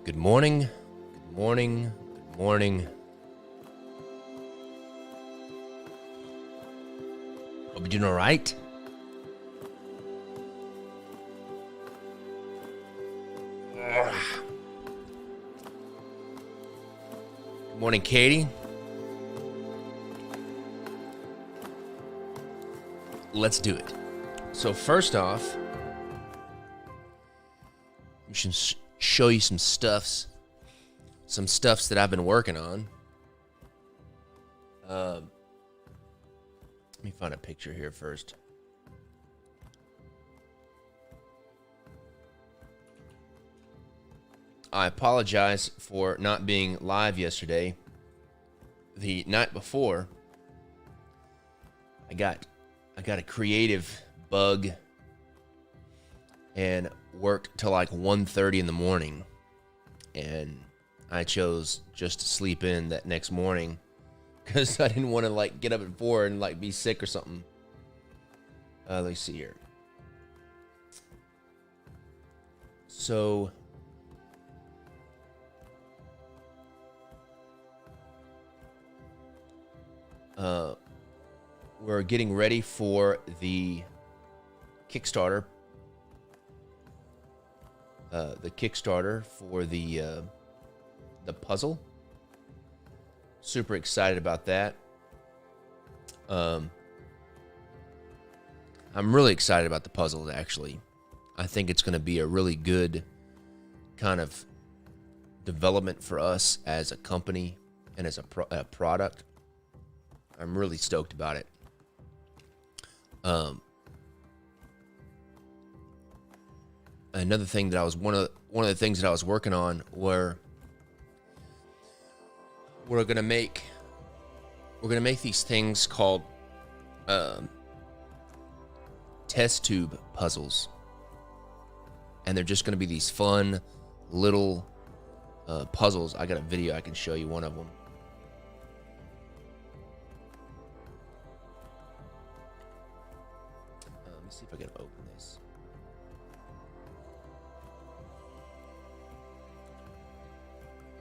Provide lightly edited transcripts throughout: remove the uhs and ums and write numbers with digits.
Good morning, good morning, good morning. Hope you're doing all right. Good morning, Katie. Let's do it. So first off, we should show you some stuffs that I've been working on. Let me find a picture here first. I apologize for not being live yesterday. The night before, I got a creative bug and worked till like 1:30 in the morning, and I chose just to sleep in that next morning because I didn't want to like get up at 4 and like be sick or something. Let's see here. So we're getting ready for the Kickstarter. The Kickstarter for the puzzle. Super excited about that. I'm really excited about the puzzle, actually. I think it's going to be a really good kind of development for us as a company and as a product. I'm really stoked about it. Another thing that I was one of the things that I was working on were we're gonna make these things called test tube puzzles, and they're just gonna be these fun little puzzles. I got a video I can show you one of them. Let me see if I can open this.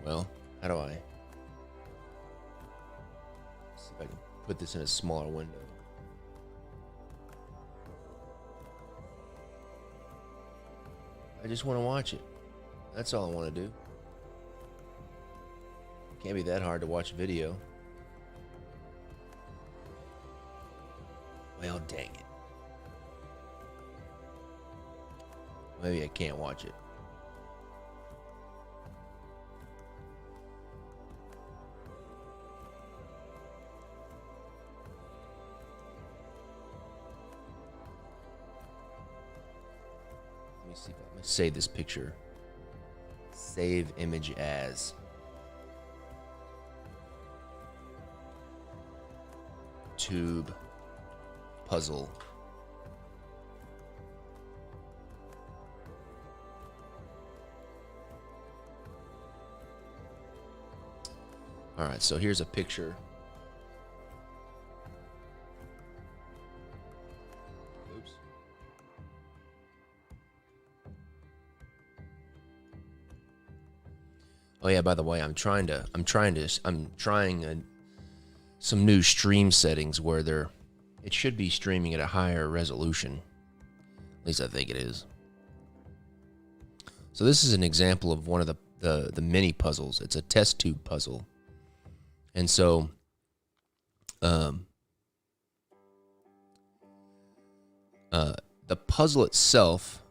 Well, how do I see if I can put this in a smaller window? I just want to watch it. That's all I want to do. Can't be that hard to watch video. Well, dang it. Maybe I can't watch it. Let me see if I'm gonna save this picture. Save image as. Tube puzzle. All right, so here's a picture. Oops. Oh yeah, by the way, I'm trying some new stream settings where it should be streaming at a higher resolution. At least I think it is. So this is an example of one of the mini puzzles. It's a test tube puzzle. And so the puzzle itself,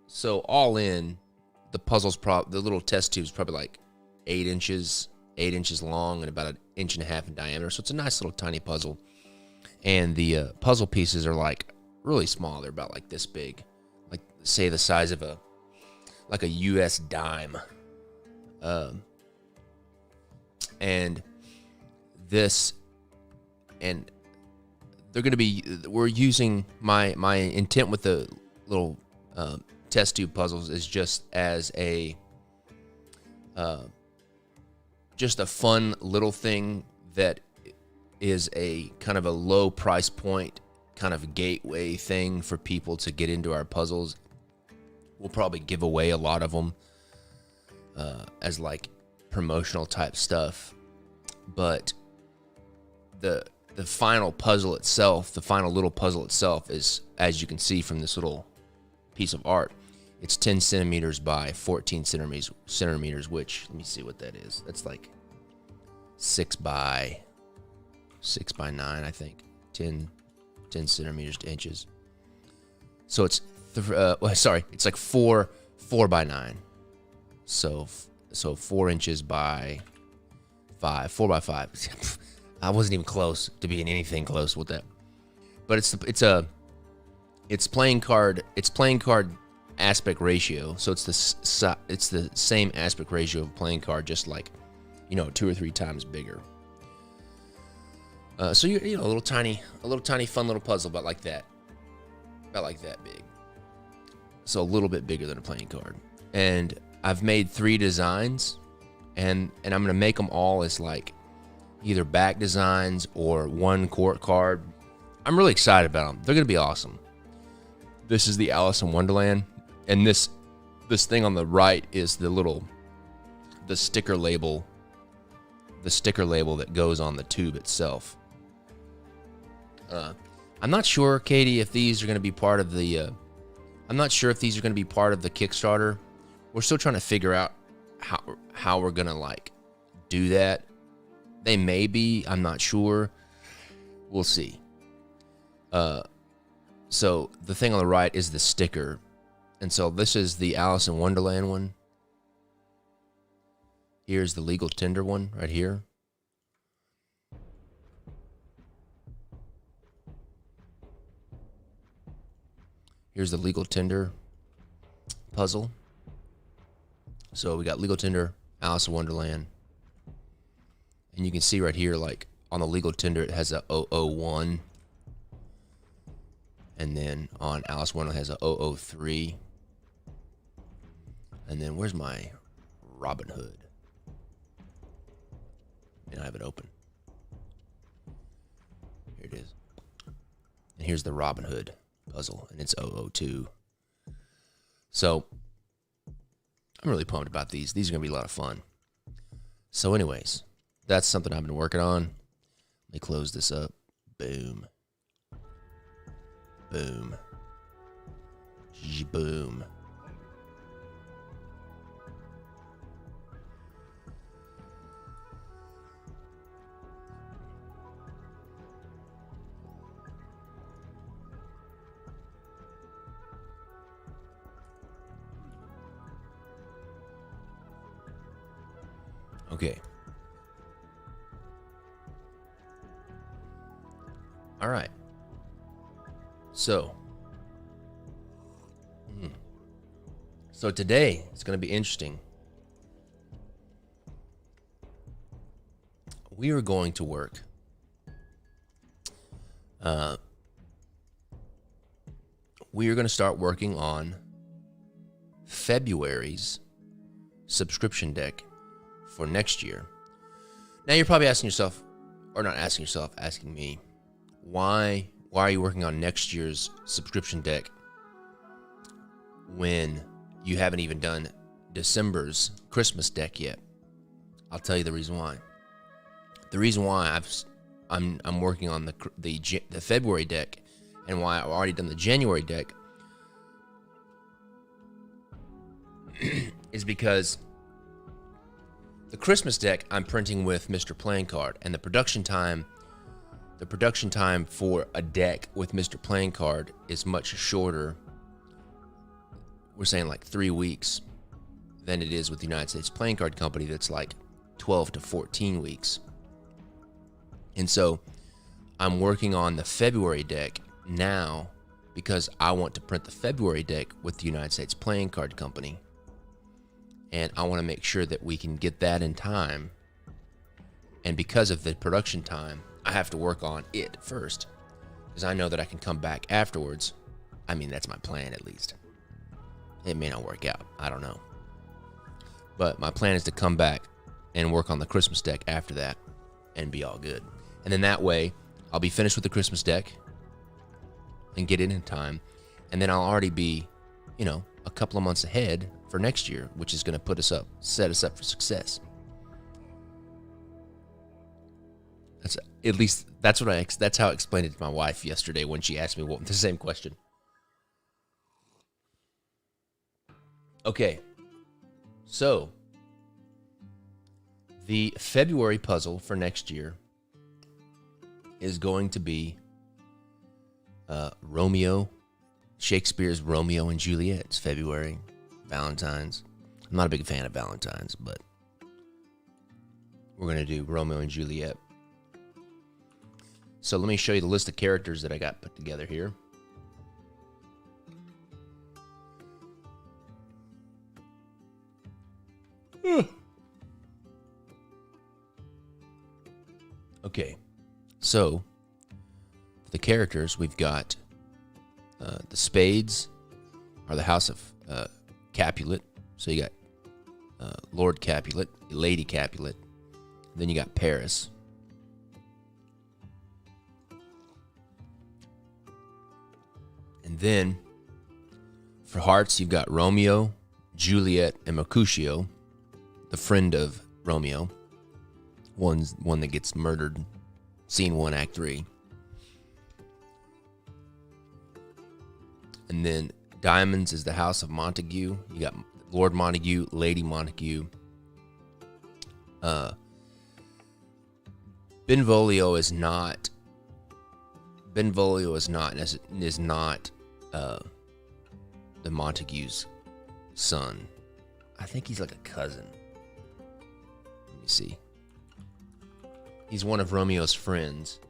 so all in, the puzzle's the little test tube is probably like 8 inches long and about 1.5 inches in diameter. So it's a nice little tiny puzzle. And the puzzle pieces are like really small. They're about like this big, like say the size of a US dime. And they're going to be, we're using my intent with the little test tube puzzles is just as a fun little thing that is a kind of a low price point kind of gateway thing for people to get into our puzzles. We'll probably give away a lot of them as like promotional type stuff. But the final puzzle itself, the final little puzzle itself is, as you can see from this little piece of art, it's 10 centimeters by 14 centimeters, which, let me see what that is. That's like 6 by 9, I think. 10 centimeters to inches. So it's it's like 4 by 9. So 4 inches by 5, 4 by 5. I wasn't even close to being anything close with that. But it's playing card aspect ratio. So it's the same aspect ratio of playing card, just like, 2 or 3 times bigger. So you're a little tiny fun little puzzle, about like that big. So a little bit bigger than a playing card. And I've made 3 designs, and I'm gonna make them all as like either back designs or one court card. I'm really excited about them. They're gonna be awesome. This is the Alice in Wonderland, and this thing on the right is the sticker label that goes on the tube itself. I'm not sure, Katie, if these are going to be part of the Kickstarter. We're still trying to figure out how we're going to like do that. They may be, I'm not sure. We'll see. So the thing on the right is the sticker. And so this is the Alice in Wonderland one. Here's the Legal Tender one right here. Here's the Legal Tender puzzle. So we got Legal Tender, Alice in Wonderland. And you can see right here, like on the Legal Tender, it has a 001. And then on Alice in Wonderland, it has a 003. And then where's my Robin Hood? And I have it open. Here it is. And here's the Robin Hood puzzle, and it's 002. So I'm really pumped about these. These are going to be a lot of fun. So anyways, that's something I've been working on. Let me close this up. Boom. Boom. Boom. Okay. All right. So today it's going to be interesting. We are going to work. We are going to start working on February's subscription deck for next year. Now you're probably asking yourself, or not asking yourself, asking me, why are you working on next year's subscription deck when you haven't even done December's Christmas deck yet? I'll tell you the reason why. The reason why I'm working on the February deck, and why I've already done the January deck is because the Christmas deck I'm printing with Mr. Playing Card, and the production time for a deck with Mr. Playing Card is much shorter. We're saying like 3 weeks than it is with the United States Playing Card Company, that's like 12 to 14 weeks. And so I'm working on the February deck now because I want to print the February deck with the United States Playing Card Company. And I want to make sure that we can get that in time. And because of the production time, I have to work on it first, because I know that I can come back afterwards. I mean, that's my plan, at least. It may not work out. I don't know. But my plan is to come back and work on the Christmas deck after that and be all good. And then that way, I'll be finished with the Christmas deck and get it in time. And then I'll already be, a couple of months ahead for next year, which is going to set us up for success. That's how I explained it to my wife yesterday when she asked me the same question. Okay, so the February puzzle for next year is going to be Shakespeare's Romeo and Juliet. It's February, Valentine's. I'm not a big fan of Valentine's, but we're going to do Romeo and Juliet. So let me show you the list of characters that I got put together here. Okay, so the characters, we've got the spades are the house of Capulet. So you got Lord Capulet, Lady Capulet. Then you got Paris. And then for hearts, you've got Romeo, Juliet, and Mercutio, the friend of Romeo. One that gets murdered. Scene 1, Act 3. And then diamonds is the house of Montague. You got Lord Montague, Lady Montague. Benvolio is not the Montague's son. I think he's like a cousin. Let me see. He's one of Romeo's friends.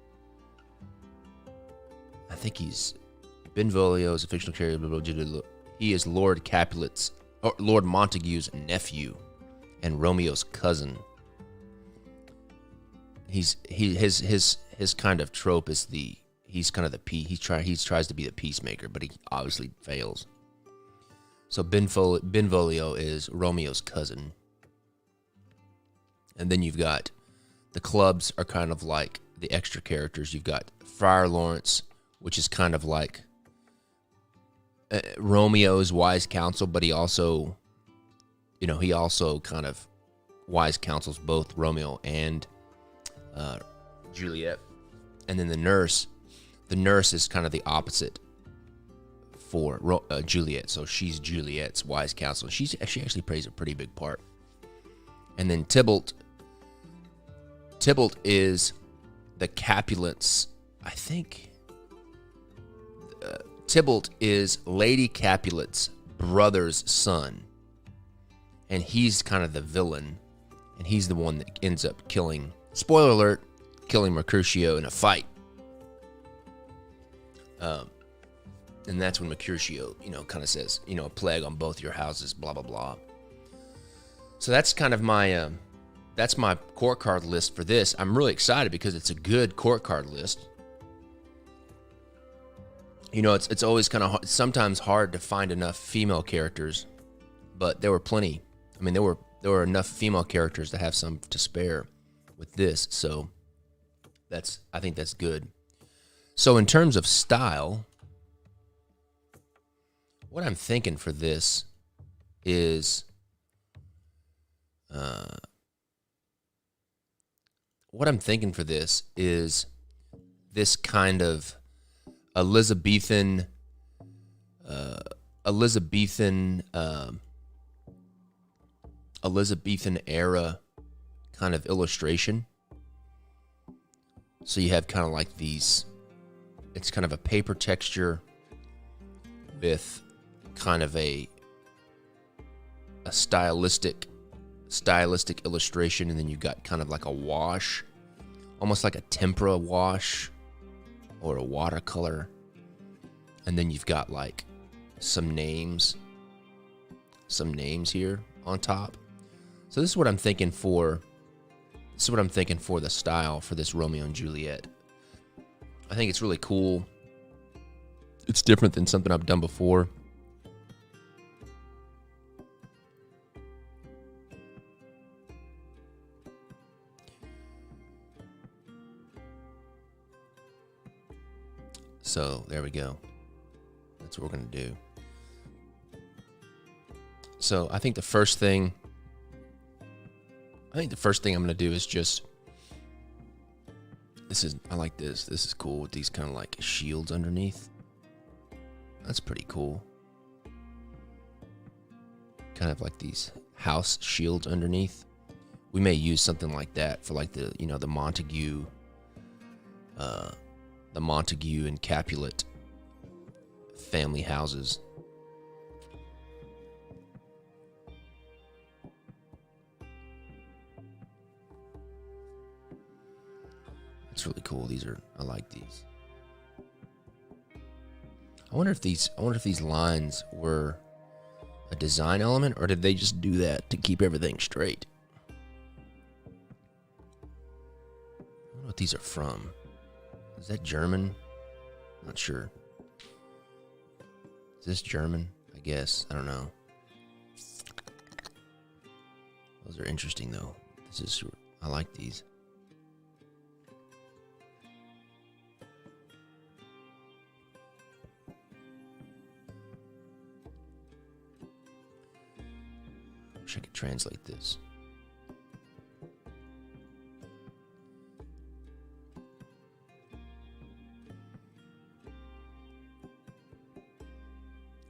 I think Benvolio is a fictional character. He is Lord Montague's nephew and Romeo's cousin. His kind of trope is he tries to be the peacemaker, but he obviously fails. So Benvolio is Romeo's cousin. And then you've got the clubs are kind of like the extra characters. You've got Friar Lawrence, which is kind of like Romeo's wise counsel, but he also kind of wise counsels both Romeo and Juliet. And then the nurse is kind of the opposite for Juliet. So she's Juliet's wise counsel. She actually plays a pretty big part. And then Tybalt is the Capulets. I think Tybalt is Lady Capulet's brother's son. And he's kind of the villain. And he's the one that ends up killing, spoiler alert, killing Mercutio in a fight. And that's when Mercutio, kind of says, a plague on both your houses, blah, blah, blah. So that's kind of my court card list for this. I'm really excited because it's a good court card list. It's always kind of sometimes hard to find enough female characters, but there were plenty. I mean, there were enough female characters to have some to spare with this. So I think that's good. So in terms of style, what I'm thinking for this is this kind of Elizabethan era kind of illustration. So you have kind of like these, it's kind of a paper texture with kind of a stylistic illustration, and then you've got kind of like a wash, almost like a tempera wash or a watercolor, and then you've got like some names here on top. So this is what I'm thinking for the style for this Romeo and Juliet. I think it's really cool. It's different than something I've done before. So there we go. That's what we're going to do. So I think the first thing I'm going to do is just, I like this. This is cool with these kind of like shields underneath. That's pretty cool. Kind of like these house shields underneath. We may use something like that for like the Montague and Capulet family houses. That's really cool. I like these. I wonder if these lines were a design element, or did they just do that to keep everything straight? I don't know what these are from. Is that German? Not sure. Is this German? I guess. I don't know. Those are interesting though. I like these. Wish I could translate this.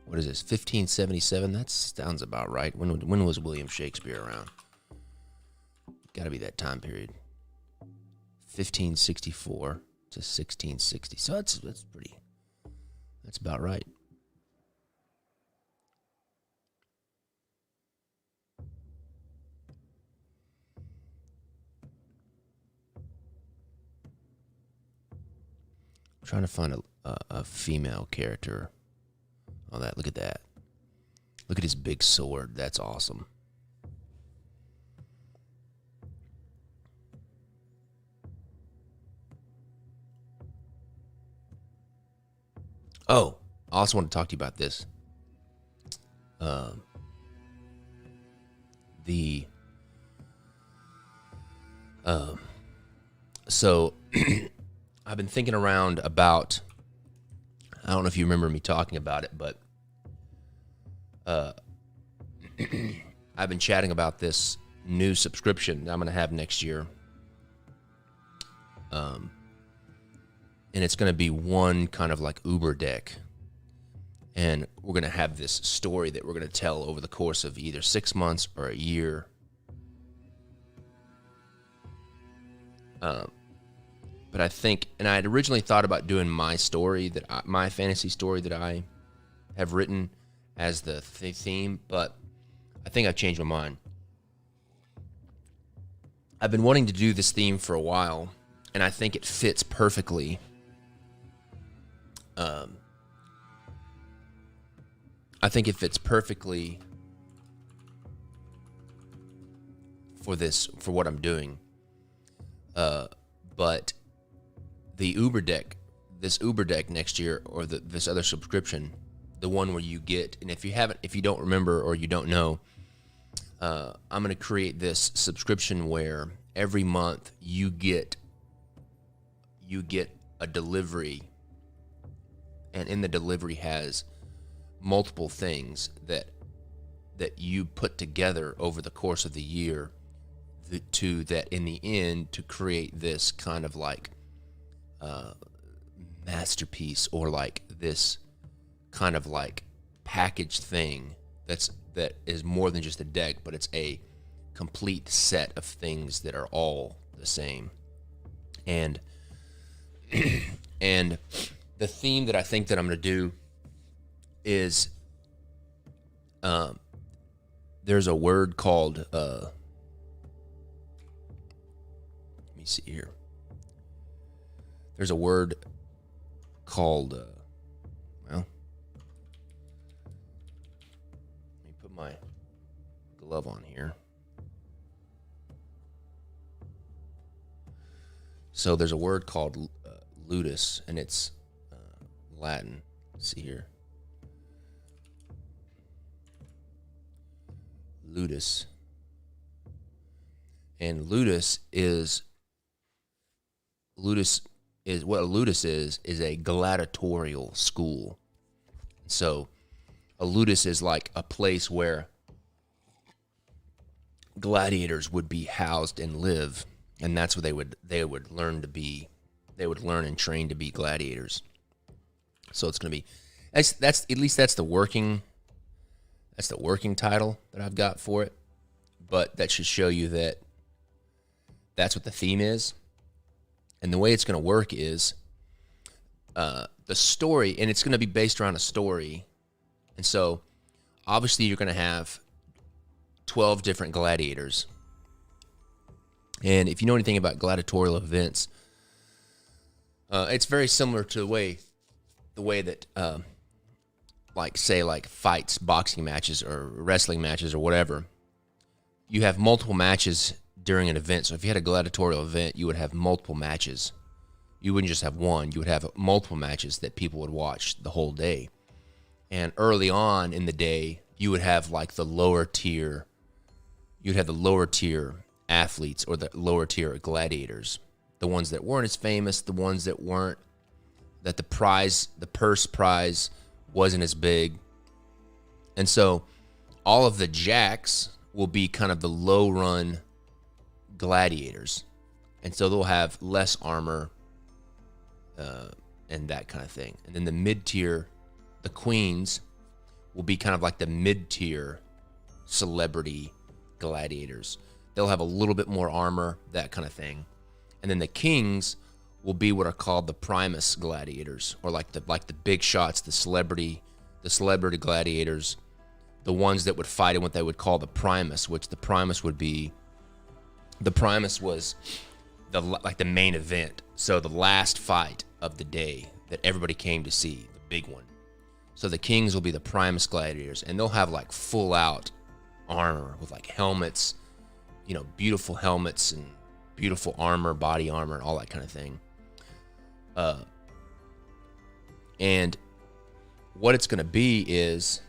What is this? 1577? That sounds about right. When was William Shakespeare around? Got to be that time period. 1564 to 1660. So that's about right. I'm trying to find a female character. Oh, look at that. Look at his big sword. That's awesome. Oh, I also want to talk to you about this. So I've been thinking around about, I don't know if you remember me talking about it, but I've been chatting about this new subscription I'm going to have next year. And it's going to be one kind of like Uber deck. And we're going to have this story that we're going to tell over the course of either 6 months or a year. But I think, and I had originally thought about doing my fantasy story that I have written as the theme, but I think I've changed my mind. I've been wanting to do this theme for a while, and I think it fits perfectly. I think it fits perfectly for what I'm doing. But the Uber deck, this Uber deck next year, or this other subscription, the one where you get, and if you don't remember or you don't know, I'm going to create this subscription where every month you get a delivery, and in the delivery has multiple things that you put together over the course of the year that in the end to create this kind of like masterpiece, or like this kind of like packaged thing that is more than just a deck, but it's a complete set of things that are all the same. And and the theme that I think that I'm going to do is there's a word called let me see here. There's a word called well, let me put my glove on here. So there's a word called ludus, and it's Latin. Let's see here. Ludus. And ludus is what a ludus is a gladiatorial school. So a ludus is like a place where gladiators would be housed and live, and that's where they would learn to be. They would learn and train to be gladiators. So it's going to be that's at least that's the working title that I've got for it. But that should show you that that's what the theme is. And the way it's going to work is the story, and it's going to be based around a story. And so obviously you're going to have 12 different gladiators. And if you know anything about gladiatorial events, it's very similar to the way that like say like fights, boxing matches or wrestling matches or whatever. You have multiple matches during an event. So if you had a gladiatorial event, you would have multiple matches. You wouldn't just have one. You would have multiple matches that people would watch the whole day. And early on in the day, you would have like the lower tier. You'd have the lower tier athletes or the lower tier gladiators. The ones that weren't as famous, the ones that weren't, that the purse prize wasn't as big. And so all of the jacks will be kind of the low run gladiators. And so they'll have less armor and that kind of thing. And then the mid tier, the queens, will be kind of like the mid tier celebrity gladiators. They'll have a little bit more armor, that kind of thing. And then the kings will be what are called the primus gladiators, or like the big shots, the celebrity gladiators, the ones that would fight in what they would call the primus, which the primus was the main event. So the last fight of the day that everybody came to see, the big one. So the kings will be the primus gladiators, and they'll have like full out armor with like helmets, beautiful helmets and beautiful armor, body armor, and all that kind of thing. And what it's going to be is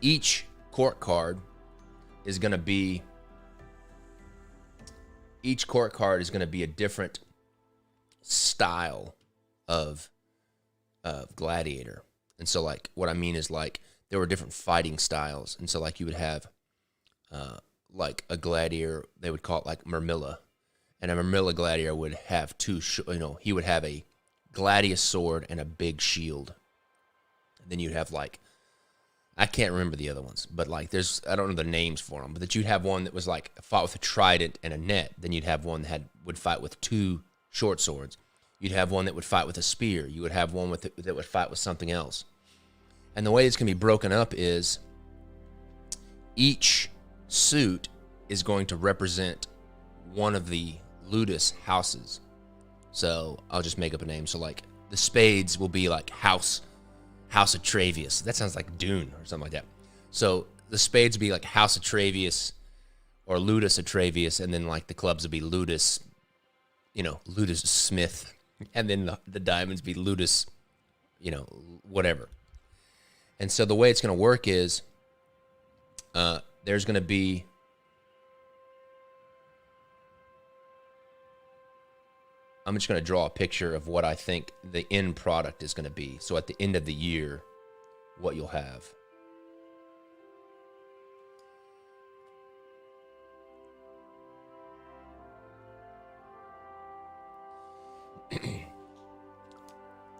each court card is going to be a different style of gladiator. And so like what I mean is like there were different fighting styles. And so like you would have like a gladiator, they would call it like Murmilla. And a Murmilla gladiator would have he would have a gladius sword and a big shield. And then you'd have like, I can't remember the other ones, but like I don't know the names for them, but that you'd have one that was like fought with a trident and a net. Then you'd have one that would fight with two short swords. You'd have one that would fight with a spear. You would have one that would fight with something else. And the way it's going to be broken up is each suit is going to represent one of the ludus houses. So I'll just make up a name. So like the spades will be like House Atrevius. That sounds like Dune or something like that. So the spades would be like House Atrevius or Ludus Atrevius, and then like the clubs would be Ludus, Ludus Smith, and then the diamonds be Ludus, whatever. And so the way it's going to work is there's going to be I'm just going to draw a picture of what I think the end product is going to be. So at the end of the year, what you'll have.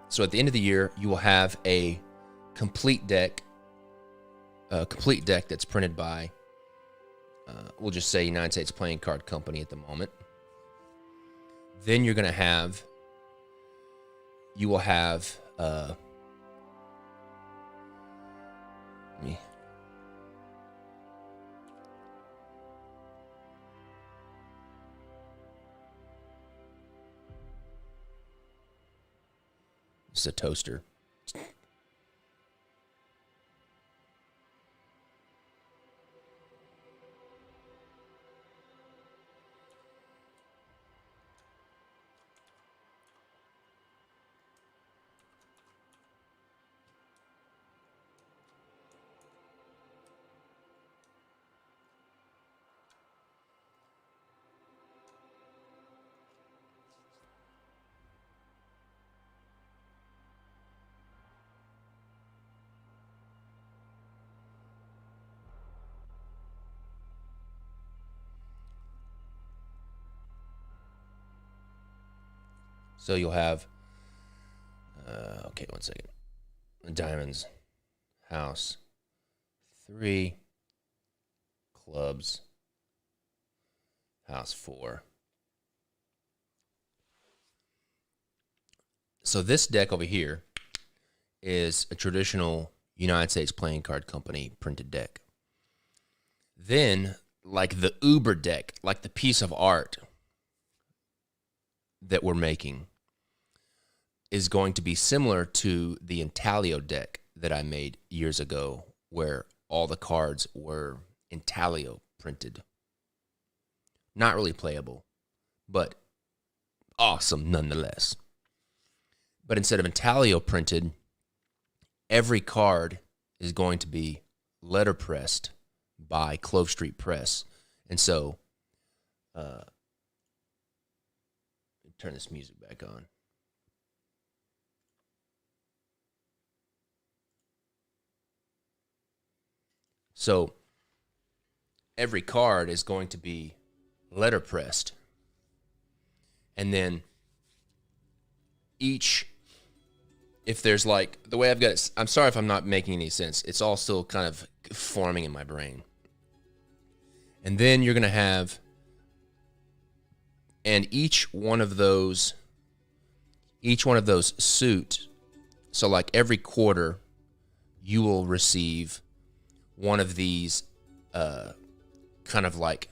So at the end of the year, you will have a complete deck that's printed by, we'll just say United States Playing Card Company at the moment. Then you will have it's a toaster. So you'll have, okay, one second. Diamonds, house, 3, clubs, house, 4. So this deck over here is a traditional United States Playing Card Company printed deck. Then, like the Uber deck, like the piece of art that we're making, is going to be similar to the Intaglio deck that I made years ago, where all the cards were Intaglio printed. Not really playable, but awesome nonetheless. But instead of Intaglio printed, every card is going to be letterpressed by Clove Street Press. And so, turn this music back on. So, every card is going to be letterpressed. And then each, if there's like, the way I've got it, I'm sorry if I'm not making any sense. It's all still kind of forming in my brain. And then you're going to have, and each one of those suit, so like every quarter, you will receive one of these kind of like,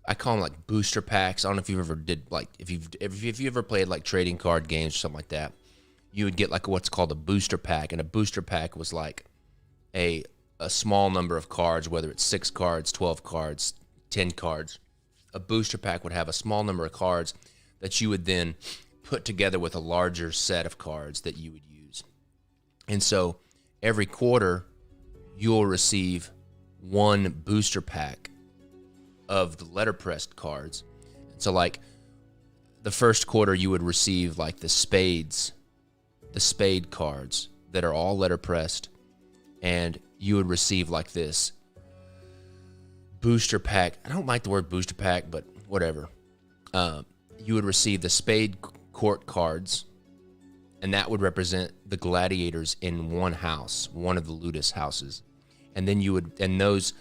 I call them like booster packs. I don't know if you ever did, like, if you ever played like trading card games or something like that, you would get like what's called a booster pack. And a booster pack was like a small number of cards, whether it's 6 cards, 12 cards, 10 cards. A booster pack would have a small number of cards that you would then put together with a larger set of cards that you would use. And so every quarter, you'll receive one booster pack of the letterpressed cards. So like the first quarter, you would receive like the spade cards that are all letterpressed, and you would receive like this booster pack. I don't like the word booster pack, but whatever. You would receive the spade court cards, and that would represent the gladiators in one house, one of the Ludus houses. And then you would, and those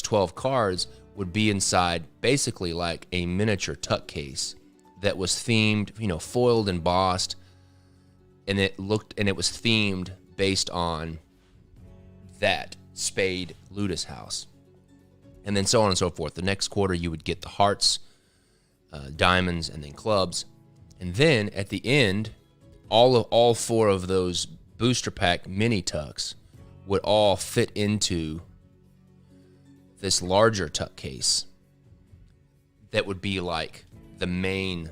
12 cards would be inside basically like a miniature tuck case that was themed, foiled, embossed, and it was themed based on that spade Ludus house. And then so on and so forth. The next quarter, you would get the hearts, diamonds, and then clubs. And then at the end, all 4 of those booster pack mini tucks would all fit into this larger tuck case that would be like the main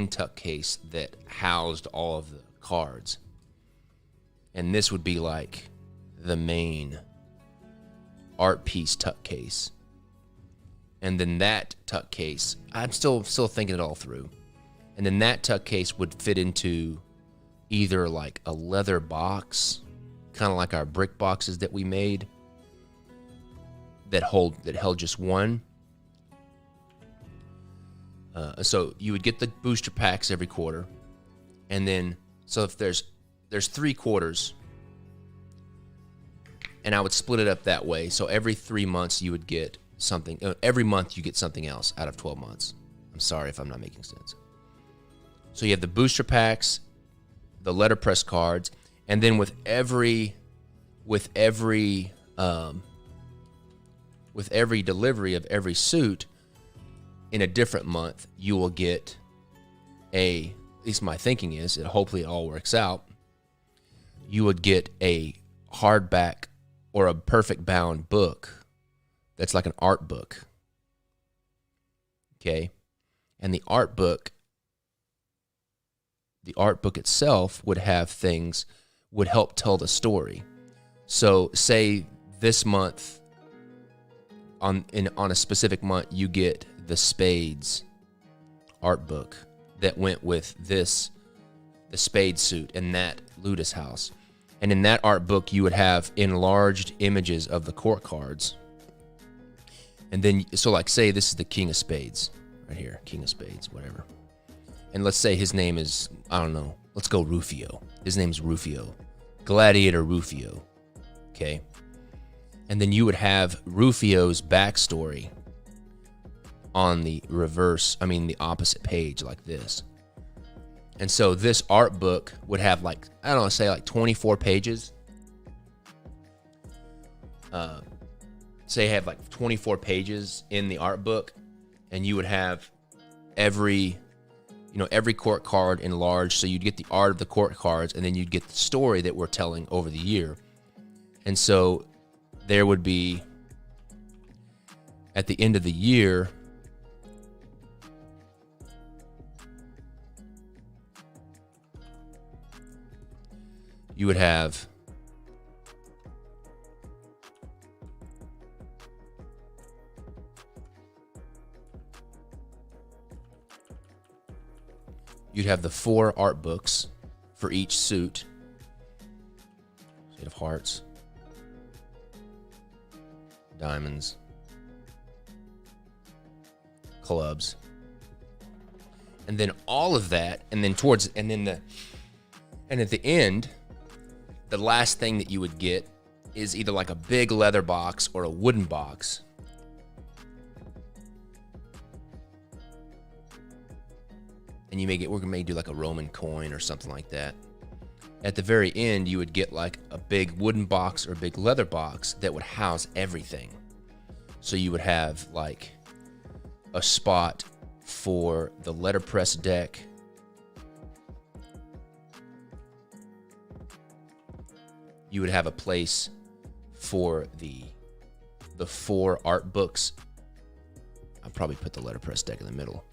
tuck case that housed all of the cards. And this would be like the main art piece tuck case. And then that tuck case, I'm still thinking it all through. And then that tuck case would fit into either like a leather box, kind of like our brick boxes that we made, that held just one. So you would get the booster packs every quarter, and then so if there's 3 quarters, and I would split it up that way. So every 3 months you would get something. Every month you get something else out of 12 months. I'm sorry if I'm not making sense. So you have the booster packs, the letterpress cards, and then with every delivery of every suit in a different month, you will get at least my thinking is, and hopefully it all works out, you would get a hardback or a perfect bound book that's like an art book. Okay? And the art book itself would have things, would help tell the story. So say this month, on a specific month, you get the spades art book that went with the spade suit in that Ludus house. And in that art book, you would have enlarged images of the court cards. And then, so like say this is the King of Spades right here, King of Spades, whatever. And let's say his name is, I don't know, let's go Rufio. His name's Rufio. Gladiator Rufio. Okay. And then you would have Rufio's backstory on the the opposite page like this. And so this art book would have like, I don't know, say like 24 pages. Say you have like 24 pages in the art book, and you would have every court card enlarged. So you'd get the art of the court cards, and then you'd get the story that we're telling over the year. And so there would be, at the end of the year, you would have the 4 art books for each suit. Eight of hearts, diamonds, clubs, and then all of that, and then at the end, the last thing that you would get is either like a big leather box or a wooden box. And we may do like a Roman coin or something like that. At the very end, you would get like a big wooden box or a big leather box that would house everything. So you would have like a spot for the letterpress deck, you would have a place for the 4 art books. I'll probably put the letterpress deck in the middle.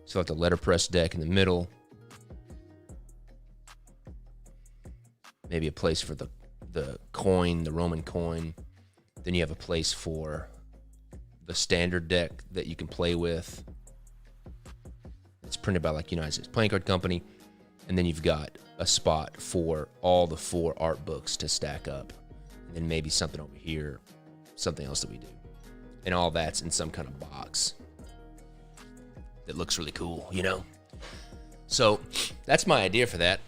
So like the letterpress deck in the middle. Maybe a place for the coin, the Roman coin. Then you have a place for the standard deck that you can play with. It's printed by like United States Playing Card Company. And then you've got a spot for all the 4 art books to stack up. And then maybe something over here, something else that we do. And all that's in some kind of box that looks really cool, you know? So that's my idea for that.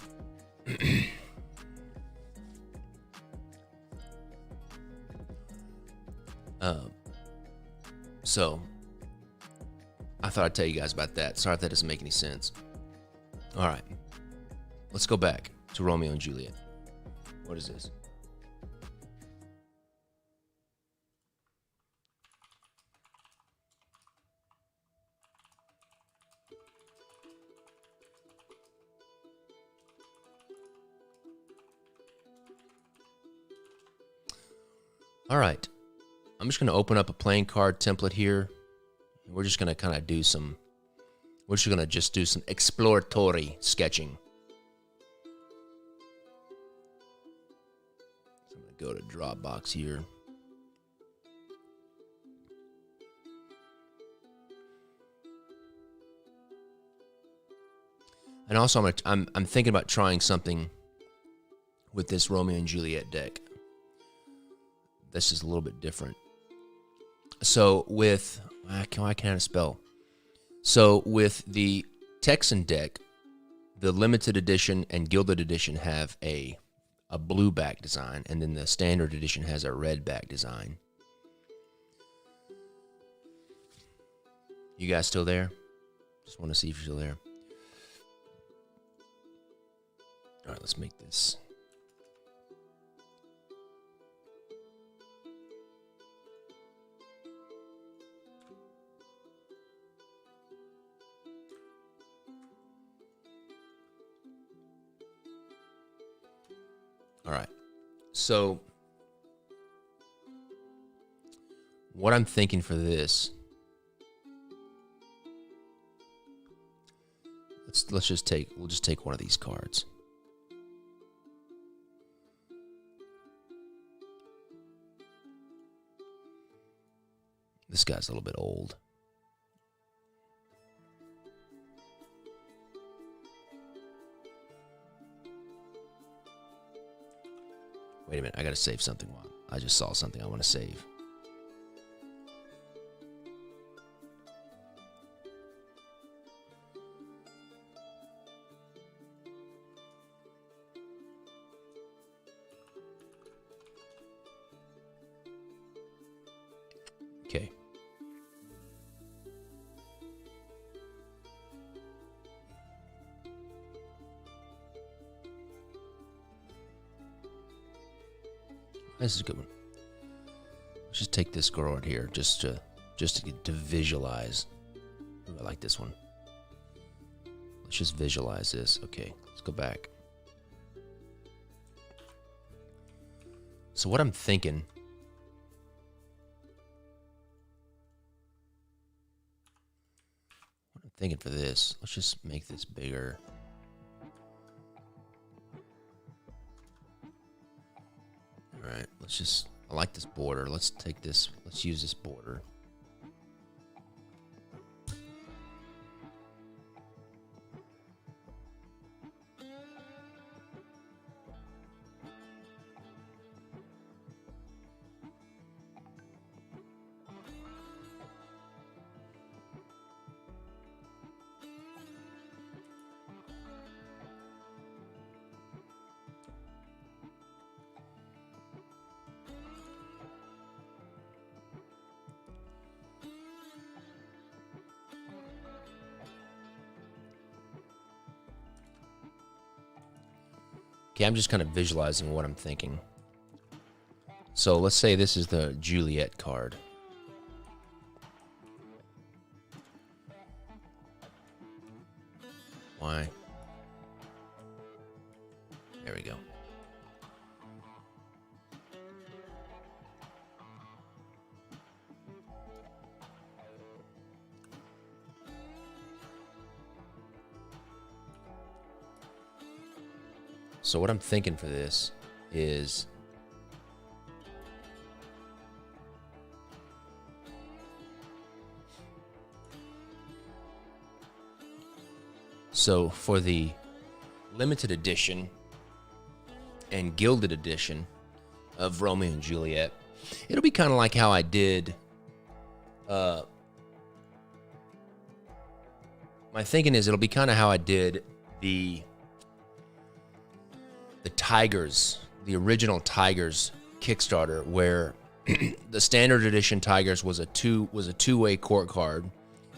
So I thought I'd tell you guys about that. Sorry if that doesn't make any sense. All right. Let's go back to Romeo and Juliet. What is this? All right. I'm just going to open up a playing card template here. We're just going to kind of do some, we're just going to just do some exploratory sketching. So I'm going to go to Dropbox here. And also I'm thinking about trying something with this Romeo and Juliet deck. This is a little bit different. So with, I can't spell. So with the Texan deck, the limited edition and gilded edition have a blue back design, and then the standard edition has a red back design. You guys still there? Just want to see if you're still there. All right, let's make this. All right. So what I'm thinking for this, we'll just take one of these cards. This guy's a little bit old. Wait a minute, I gotta save something. I just saw something I want to save. Okay. This is a good one. Let's just take this girl right here, just to visualize. Ooh, I like this one. Let's just visualize this. Okay, let's go back. So what I'm thinking, for this, let's just make this bigger. All right, I like this border. Let's use this border. Okay, I'm just kind of visualizing what I'm thinking. So let's say this is the Juliet card. Why? There we go. So what I'm thinking for this is so for the limited edition and gilded edition of Romeo and Juliet, it'll be kind of like how I did my thinking is it'll be kind of how I did the Tigers, the original Tigers Kickstarter, where the standard edition Tigers was a two-way court card,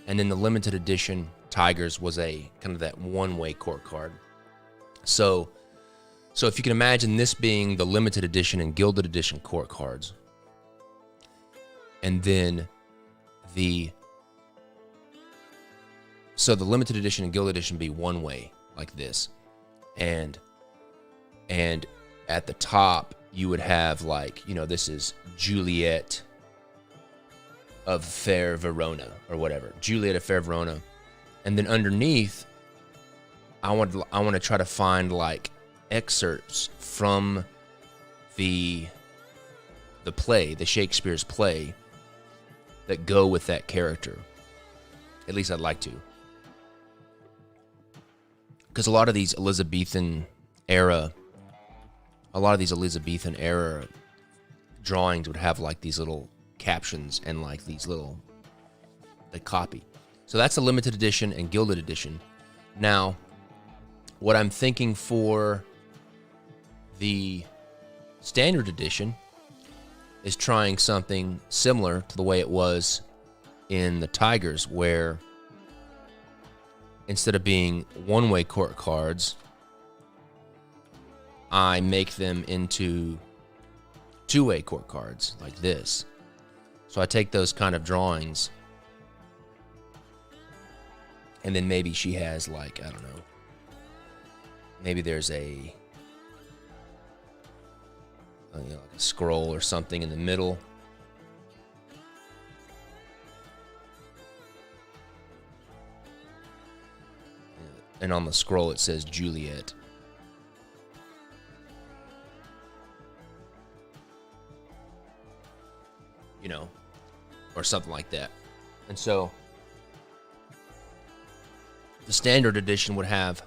and then the limited edition Tigers was a kind of that one-way court card. So if you can imagine this being the limited edition and gilded edition court cards, and then the limited edition and gilded edition be one way like this, and at the top you would have, like, you know, this is Juliet of Fair Verona or whatever, Juliet of Fair Verona, and then underneath I want to try to find like excerpts from the play, the Shakespeare's play, that go with that character. At least I'd like to, because a lot of these Elizabethan era drawings would have like these little captions and like these little, the copy. So that's a limited edition and gilded edition. Now, what I'm thinking for the standard edition is trying something similar to the way it was in the Tigers, where instead of being one-way court cards, I make them into two-way court cards like this. So I take those kind of drawings, and then maybe she has, like, I don't know, maybe there's a like a scroll or something in the middle. And on the scroll it says Juliet. You know, or something like that. And so the standard edition would have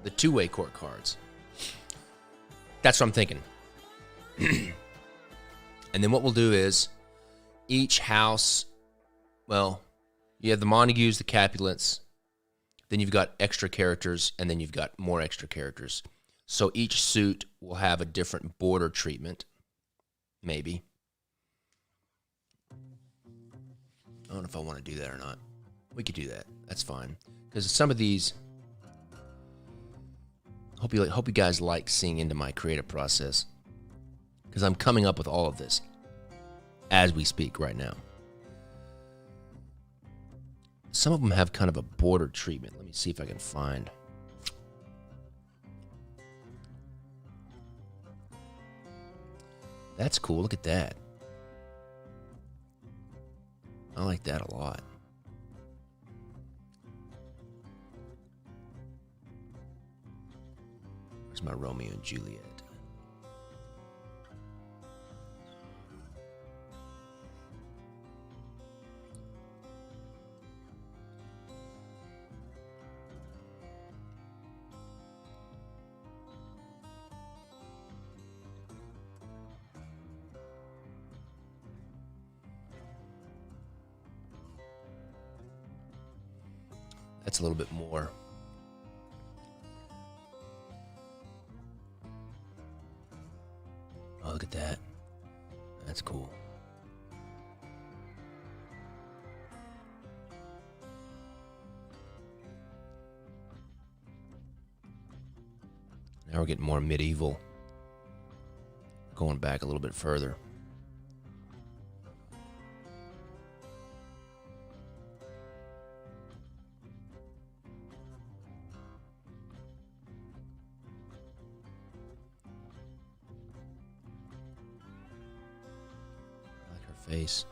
the two-way court cards. That's what I'm thinking. And then what we'll do is each house, well, you have the Montagues, the Capulets, then you've got extra characters, and then you've got more extra characters. So each suit will have a different border treatment, maybe. if I want to do that or not. We could do that. That's fine. Because some of these, hope you guys like seeing into my creative process. Because I'm coming up with all of this as we speak right now. Some of them have kind of a border treatment. Let me see if I can find. That's cool. Look at that. I like that a lot. Where's my Romeo and Juliet? That's a little bit more. Oh, look at that. That's cool. Now we're getting more medieval. Going back a little bit further. Face.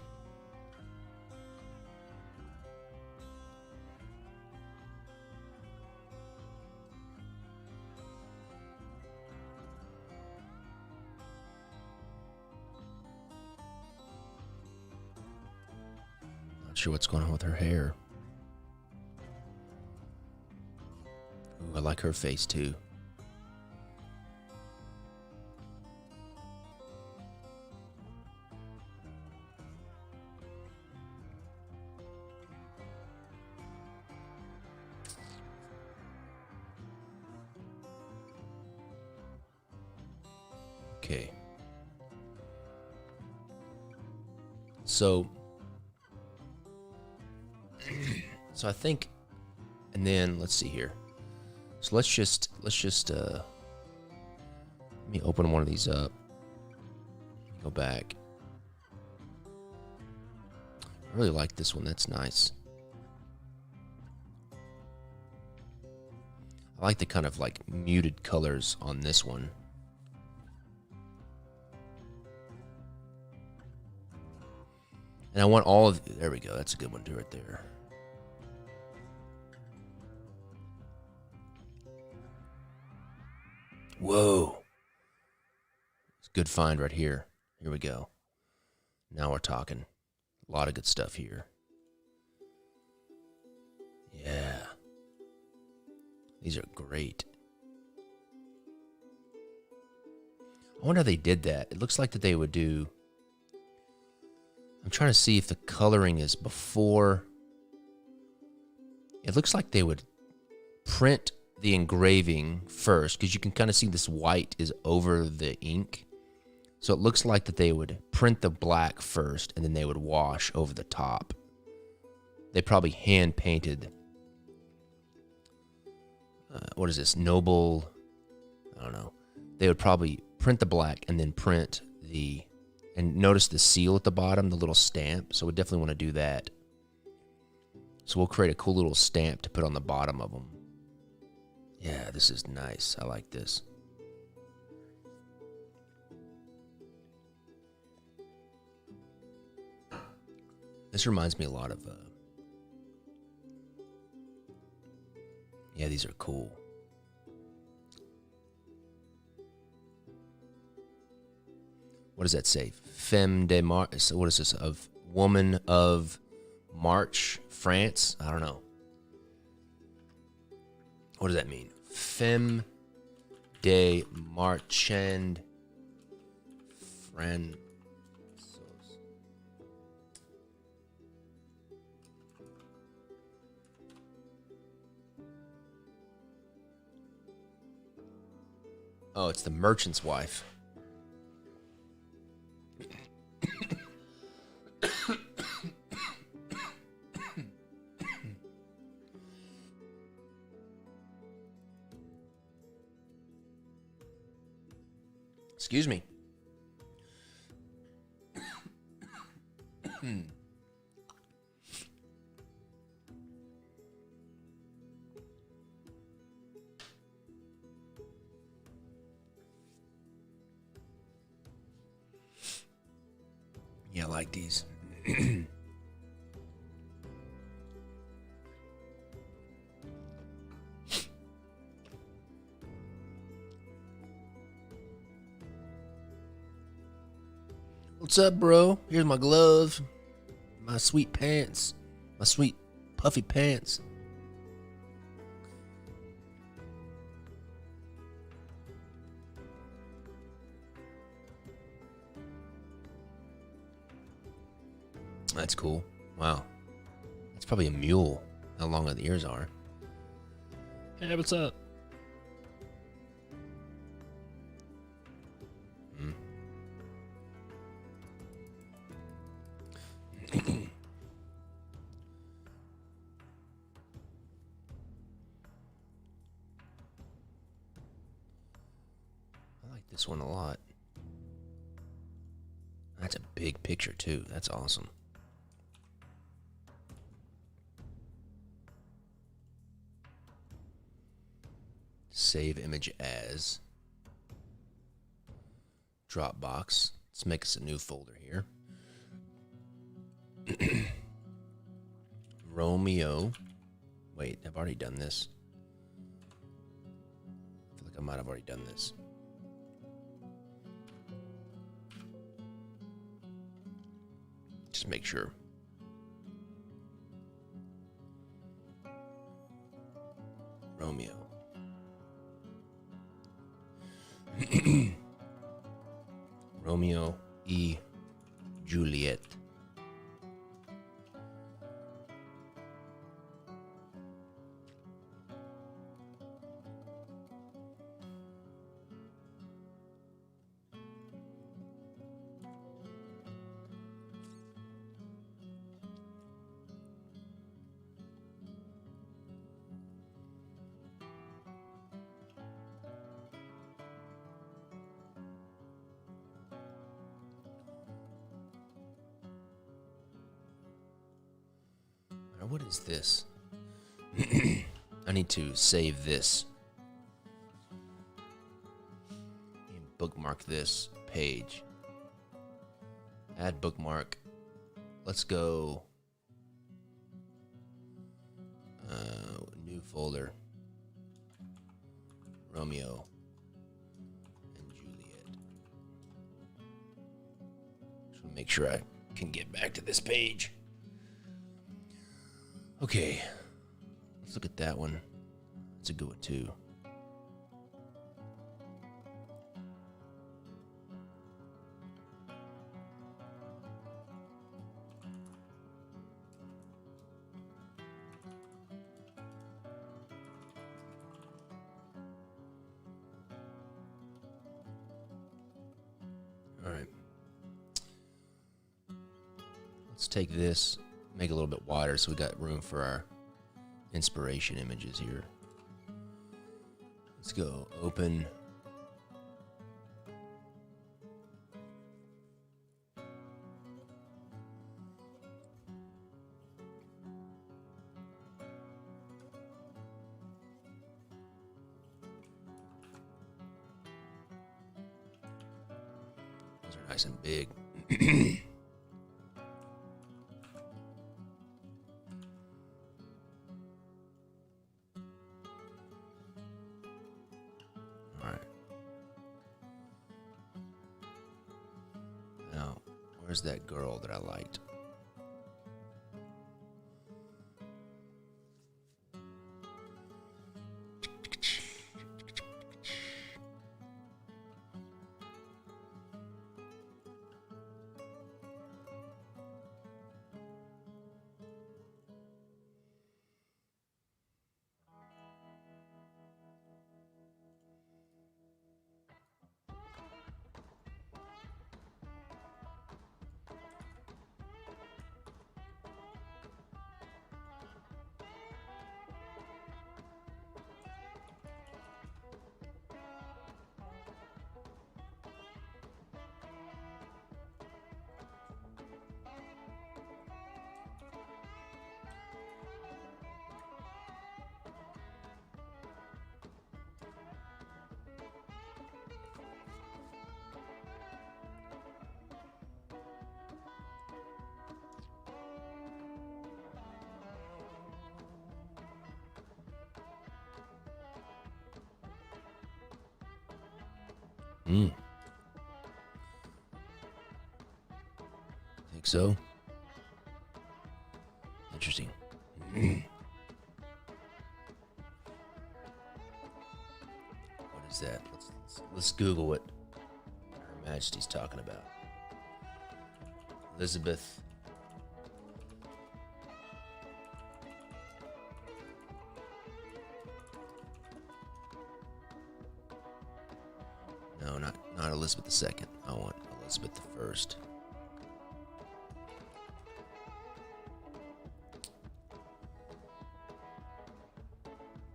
Not sure what's going on with her hair. Ooh, I like her face too. Okay. So I think, and then let's see here. So let's just let me open one of these up. Go back. I really like this one. That's nice. I like the kind of like muted colors on this one. And I want all of, there we go. That's a good one too right there. Whoa. It's a good find right here. Here we go. Now we're talking. A lot of good stuff here. Yeah. These are great. I wonder how they did that. It looks like that they would do, I'm trying to see if the coloring is before. It looks like they would print the engraving first, because you can kind of see this white is over the ink. So it looks like that they would print the black first, and then they would wash over the top. They probably hand painted. What is this? Noble. I don't know. They would probably print the black and then print the. And notice the seal at the bottom, the little stamp. So we definitely want to do that. So we'll create a cool little stamp to put on the bottom of them. Yeah, this is nice. I like this. This reminds me a lot of... yeah, these are cool. What does that say? Femme de March. So what is this? Of Woman of March, France? I don't know. What does that mean? Femme de Marchand Fran. Oh, it's the merchant's wife. Excuse me. Yeah, I like these. What's up, bro? Here's my glove, my sweet pants, my sweet puffy pants. That's cool. Wow. That's probably a mule. How long the ears are. Hey, what's up? I like this one a lot. That's a big picture, too. That's awesome. Save image as. Dropbox. Let's make us a new folder here. Romeo. Wait, I've already done this. I feel like I might have already done this. Just make sure. Romeo. Romeo E. Juliet. What is this? I need to save this. And bookmark this page. Add bookmark. Let's go. New folder. Romeo and Juliet. Just want to make sure I can get back to this page. Okay, let's look at that one. That's a good one, too. All right. Let's take this. Make it a little bit wider so we got room for our inspiration images here. Let's go open. Those are nice and big. Where's that girl that I liked? Mm. Think so? Interesting. What is that? Let's Google what Her Majesty's talking about. Elizabeth. No, not Elizabeth II. I want Elizabeth I.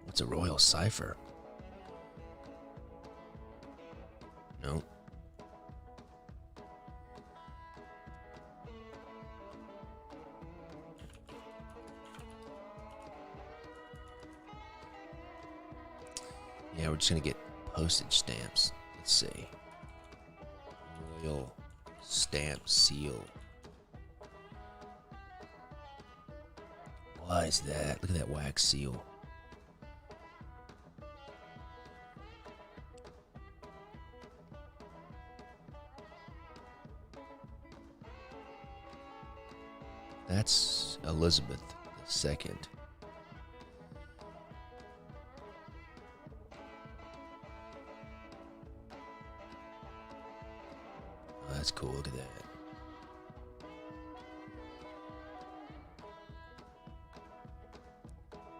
What's a royal cipher? No. Yeah, we're just gonna get postage stamps. Let's see. Royal stamp seal. Why is that? Look at that wax seal. That's Elizabeth II. Oh, that's cool. Look at that.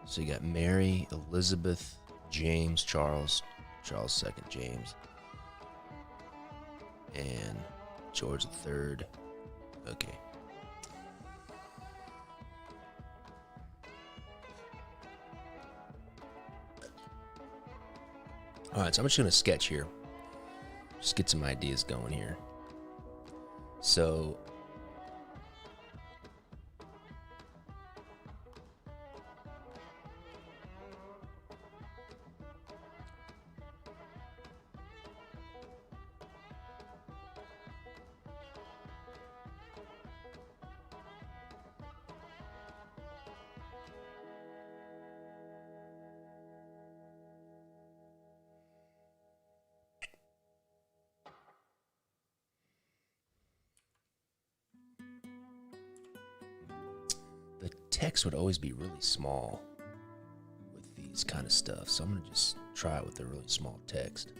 So you got Mary, Elizabeth, James, Charles II, James, and George III. Okay. All right, so I'm just going to sketch here. Just get some ideas going here. So, the text would always be really small with these kind of stuff. So I'm going to just try it with a really small text.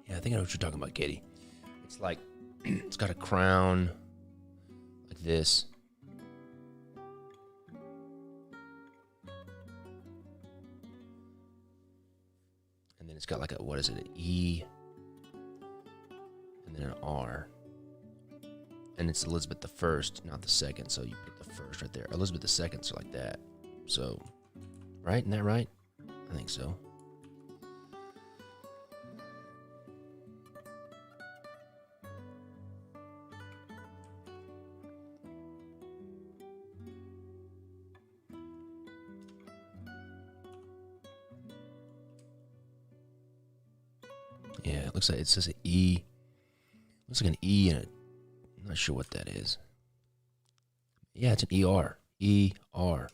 Yeah, I think I know what you're talking about, Katie. It's like, it's got a crown like this. And then it's got like a, what is it, an E, and then an R. And it's Elizabeth I, not the second, so you put the first right there. Elizabeth II, so like that. So, Right? Isn't that right? I think so. Yeah, it looks like it says an E. Looks like an E and I'm not sure what that is. Yeah, it's an ER. ER.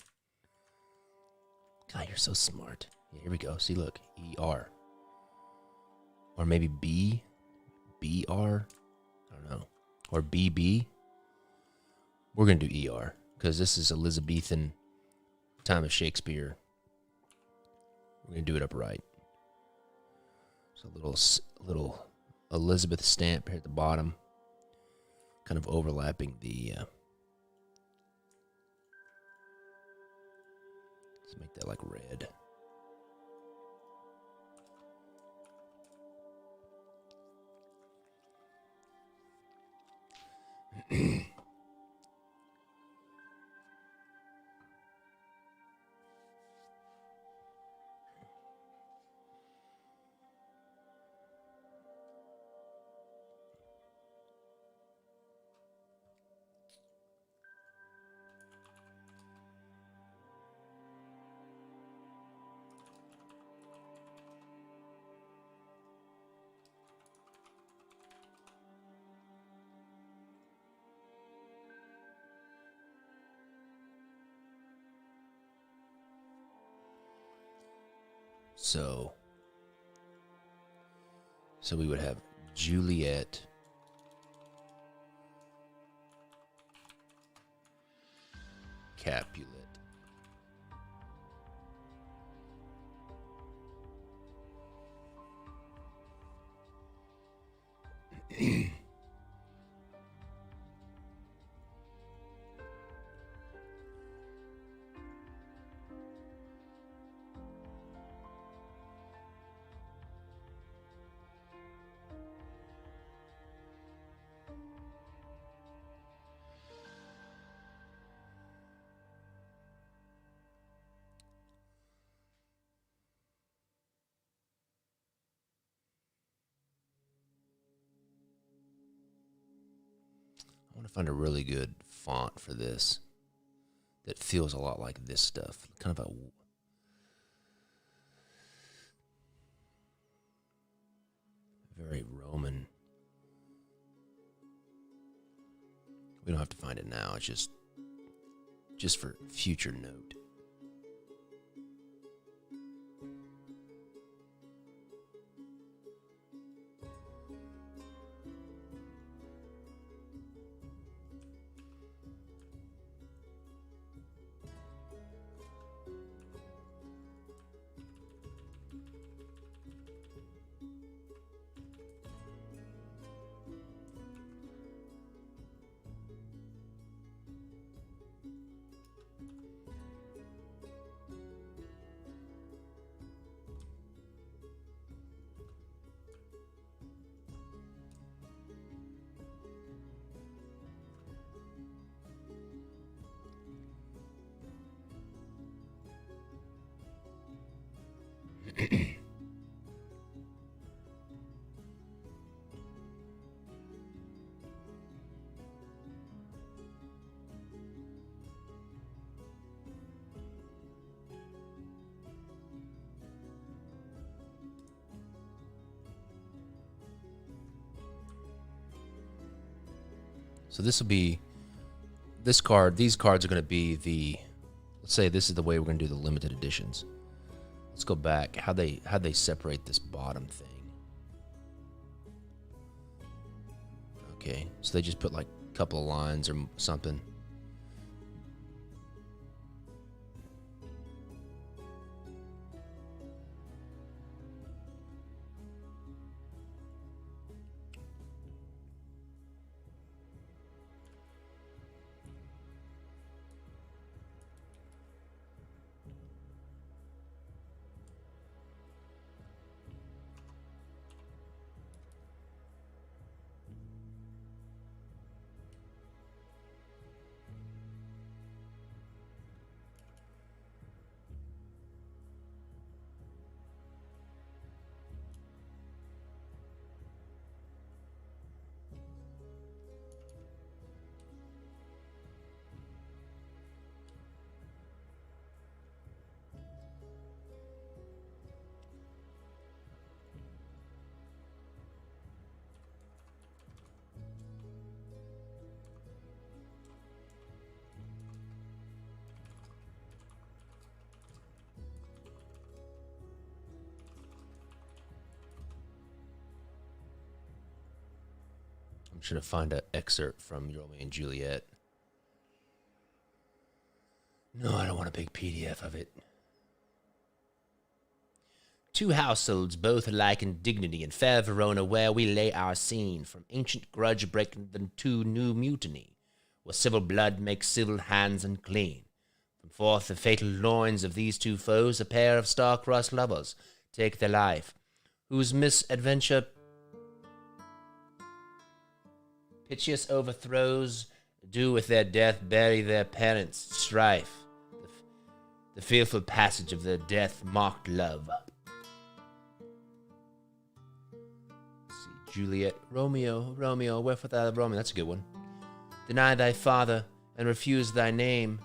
God, you're so smart. Yeah, here we go. See, look. ER. Or maybe B. BR. I don't know. Or BB. We're going to do ER because this is Elizabethan time of Shakespeare. We're going to do it upright. So a little Elizabeth stamp here at the bottom, kind of overlapping the. Let's make that like red. So we would have Juliet, Capulet, I want to find a really good font for this that feels a lot like this stuff. Kind of a very Roman. We don't have to find it now. It's just for future note. So this will be this card. These cards are going to be the. Let's say this is the way we're going to do the limited editions. Let's go back. How they separate this bottom thing. Okay, so they just put like a couple of lines or something. I'm trying to find an excerpt from Romeo and Juliet. No, I don't want a big PDF of it. Two households, both alike in dignity, in fair Verona, where we lay our scene, from ancient grudge breaking to new mutiny, where civil blood makes civil hands unclean. From forth the fatal loins of these two foes, a pair of star-crossed lovers take their life, whose misadventure piteous overthrows do with their death bury their parents' strife, the fearful passage of their death-marked love. Juliet, Romeo, Romeo, wherefore thou Romeo? That's a good one. Deny thy father, and refuse thy name.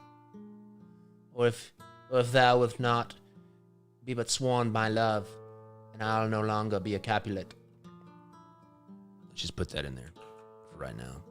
Or if thou wilt not, be but sworn by love, and I'll no longer be a Capulet. Let's just put that in there for right now.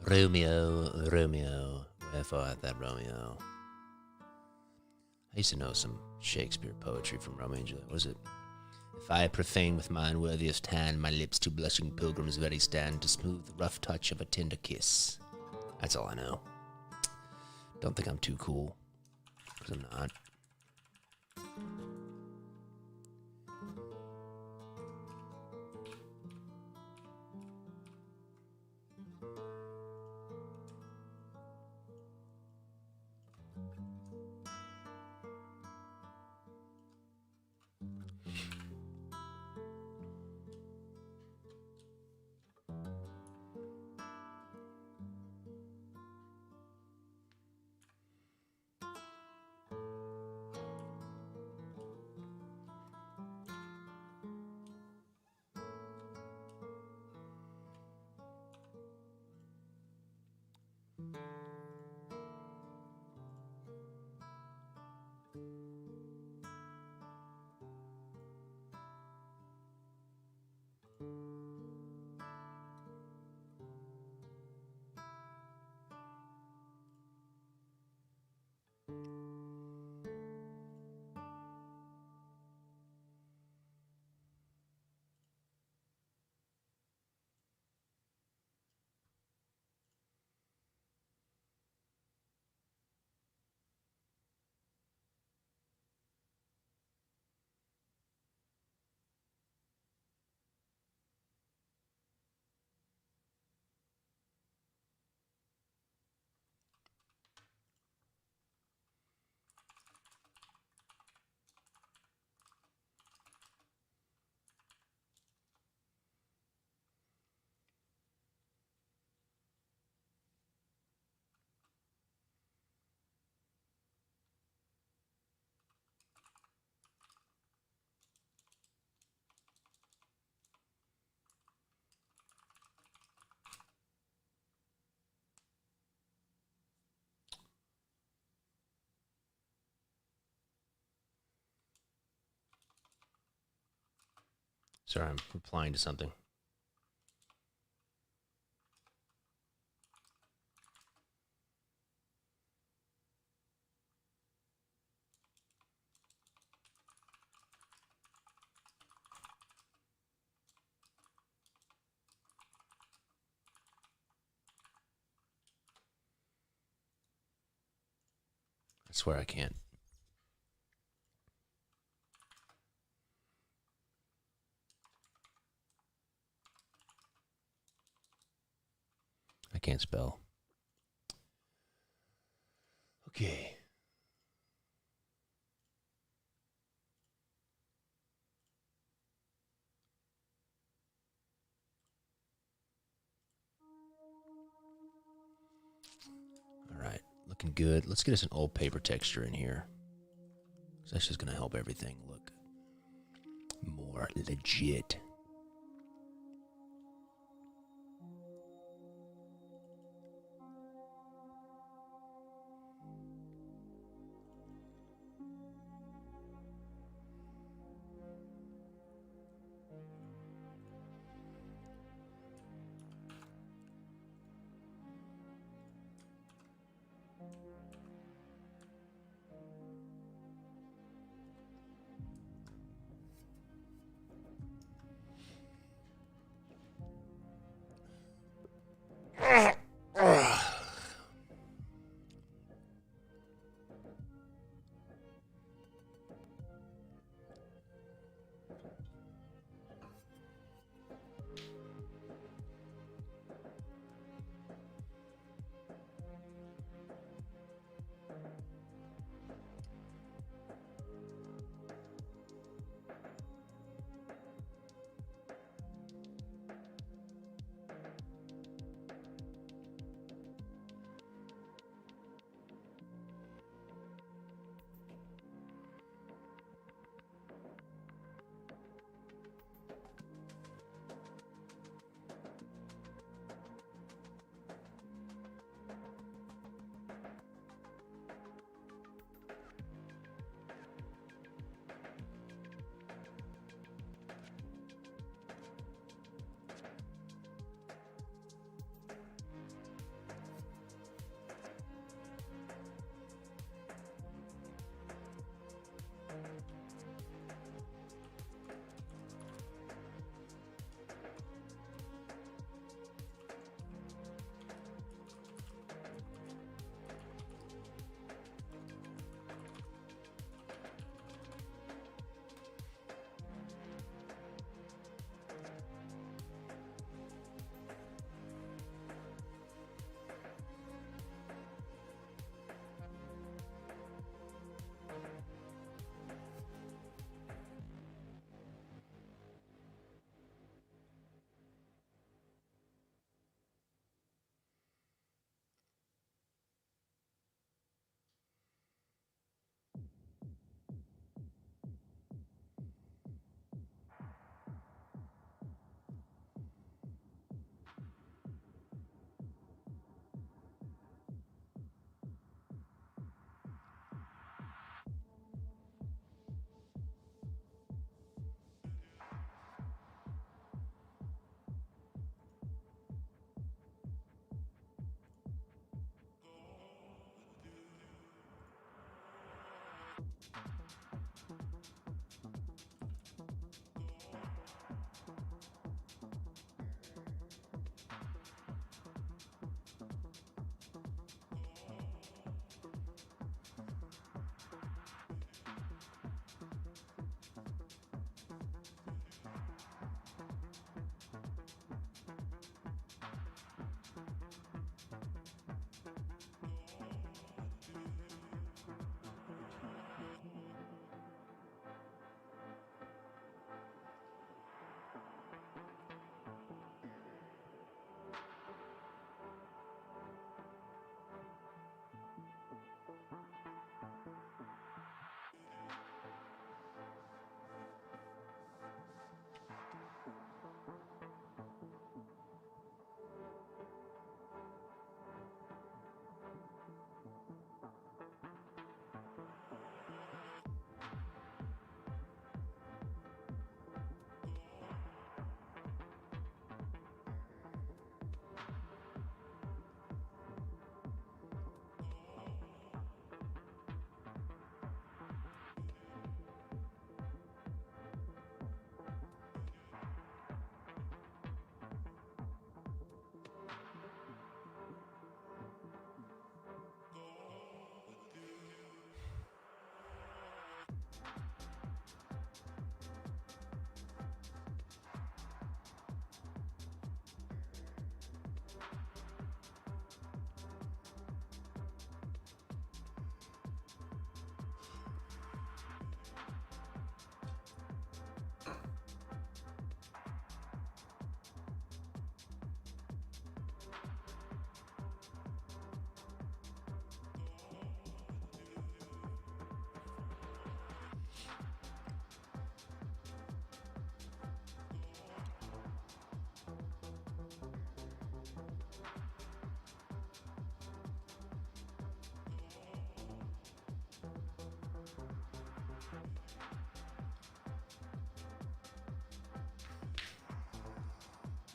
Romeo, Romeo, wherefore art thou Romeo? I used to know some Shakespeare poetry from Romeo and Juliet. Was it? If I profane with my unworthiest hand my lips to blushing pilgrims very stand to smooth the rough touch of a tender kiss. That's all I know. Don't think I'm too cool, because I'm not. Sorry, I'm replying to something. swear I can't. I can't spell. Okay. All right, looking good. Let's get us an old paper texture in here. That's just going to help everything look more legit.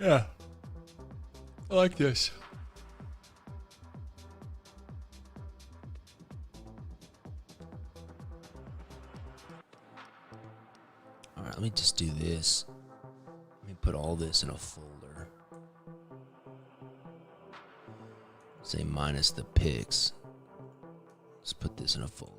Yeah. I like this. All right, let me just do this. Let me put all this in a folder. Say minus the pics. Let's put this in a folder.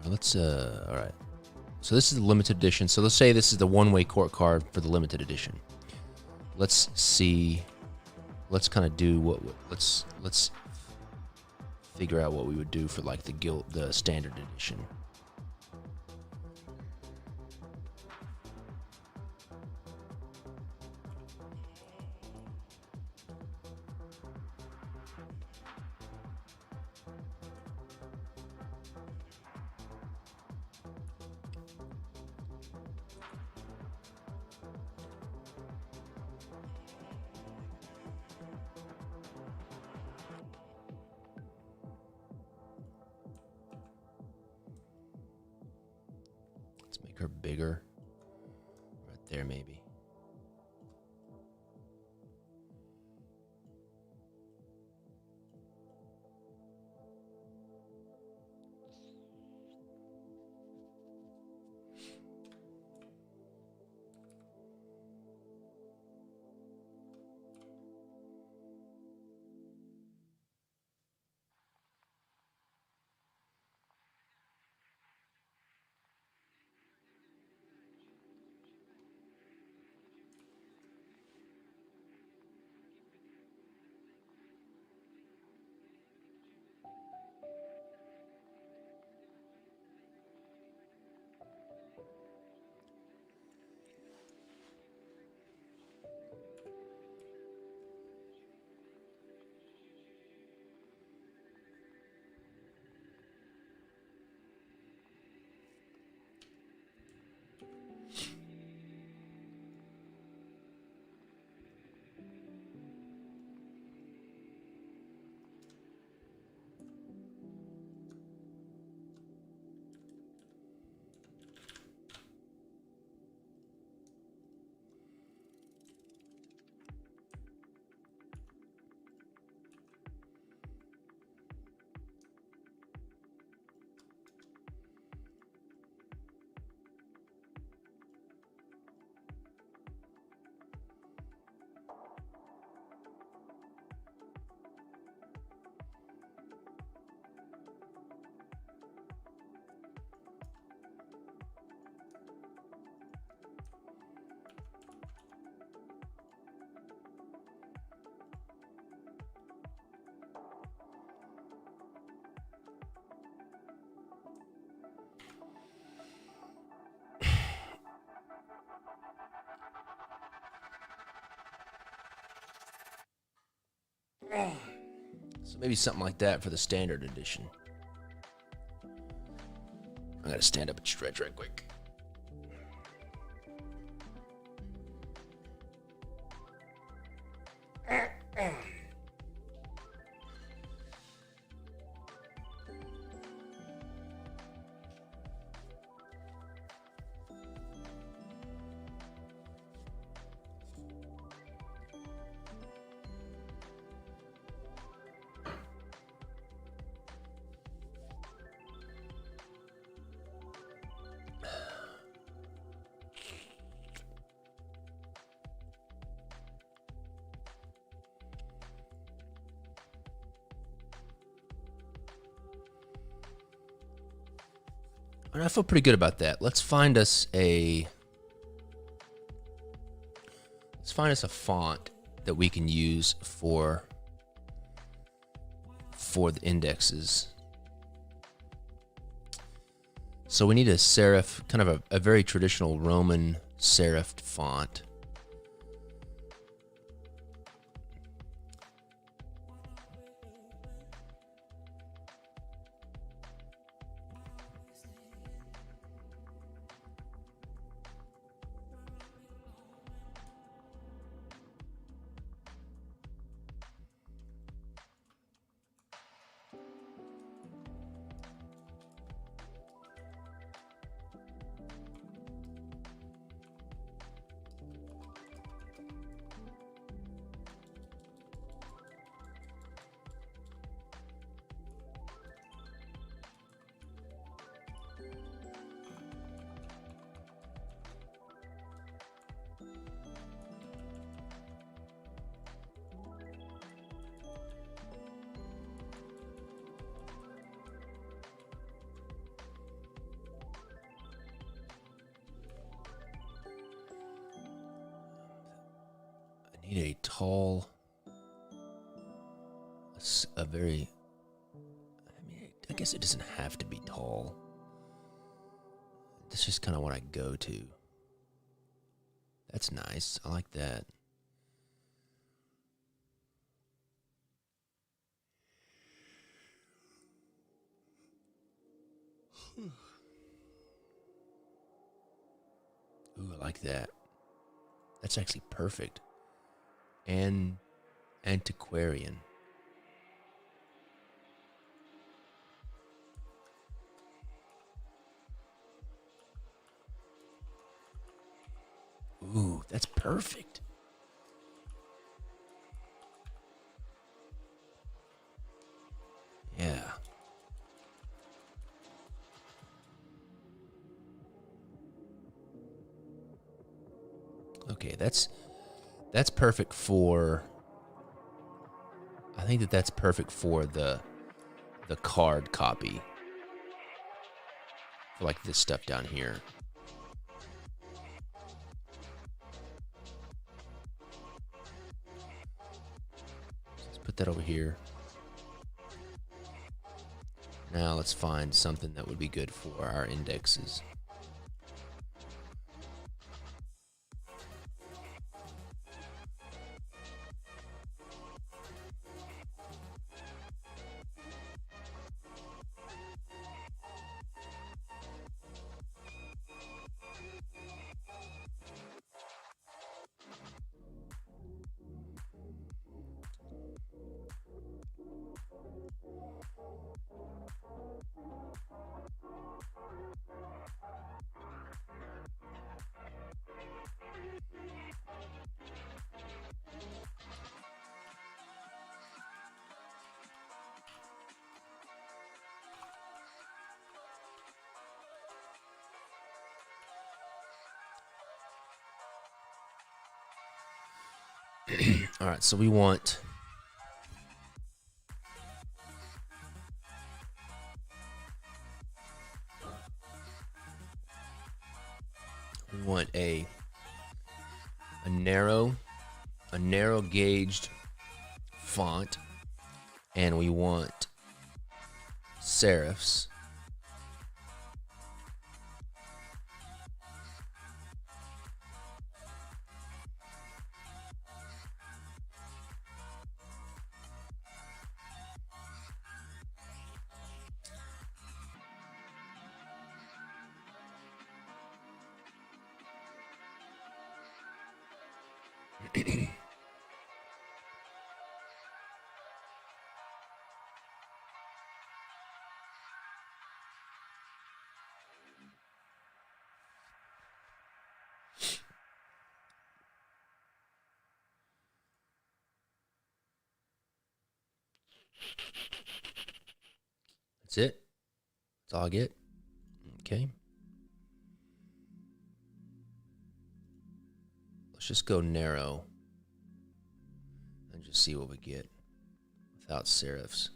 Let's all right. So this is the limited edition. So let's say this is the one-way court card for the limited edition. Let's see. Let's kind of do what. Let's figure out what we would do for like the standard edition. Let's make her bigger. Right there, maybe. So maybe something like that for the standard edition. I gotta stand up and stretch right quick. And I feel pretty good about that. Let's find us a font that we can use for the indexes. So we need a serif, kind of a very traditional Roman serif font. Need a tall, a very, I guess it doesn't have to be tall. That's just kind of what I go to. That's nice. I like that. Ooh, I like that. That's actually perfect. And antiquarian. Ooh, that's perfect. Yeah. Okay, that's perfect for, I think that's perfect for the card copy. For like this stuff down here. Let's put that over here. Now let's find something that would be good for our indexes. All right, so we want a narrow gauged font, and we want serifs. That's it. That's all I get. Okay. Let's just go narrow and just see what we get without serifs.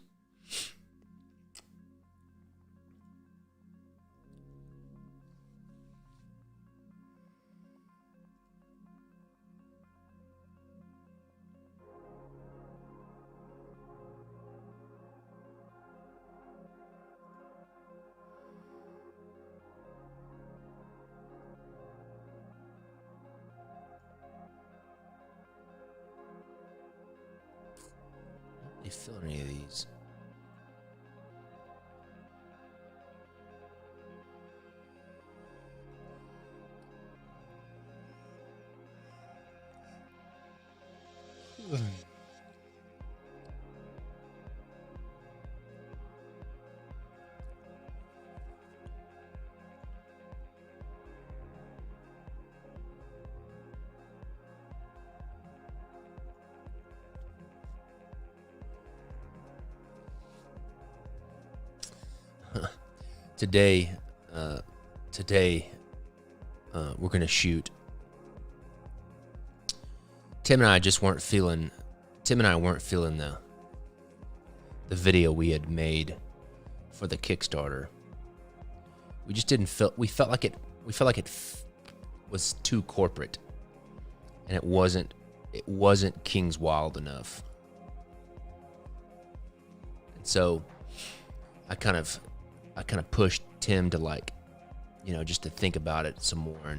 feeling any of these. Today, we're gonna shoot. Tim and I weren't feeling the video we had made for the Kickstarter. We just didn't feel. We felt like it was too corporate, and it wasn't King's Wild enough. And so, I kind of pushed Tim to just to think about it some more,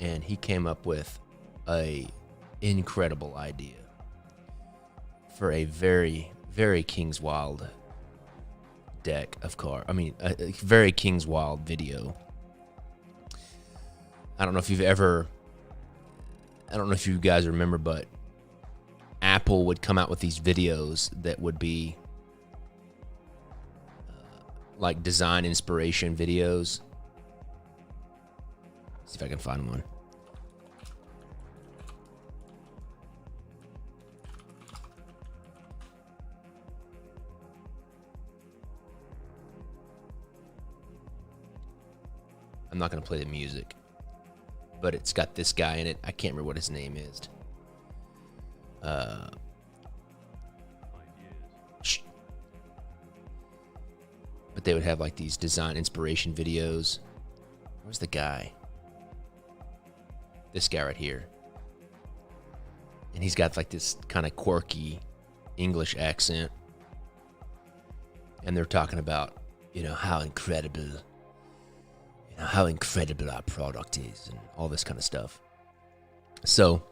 and he came up with a incredible idea for a very, very King's Wild deck of cards. I mean, a very King's Wild video. I don't know if you guys remember, but Apple would come out with these videos that would be like design inspiration videos. See if I can find one. I'm not going to play the music, but it's got this guy in it. I can't remember what his name is. But they would have like these design inspiration videos. Where's the guy? This guy right here. And he's got like this kind of quirky English accent. And they're talking about, how incredible our product is and all this kind of stuff. So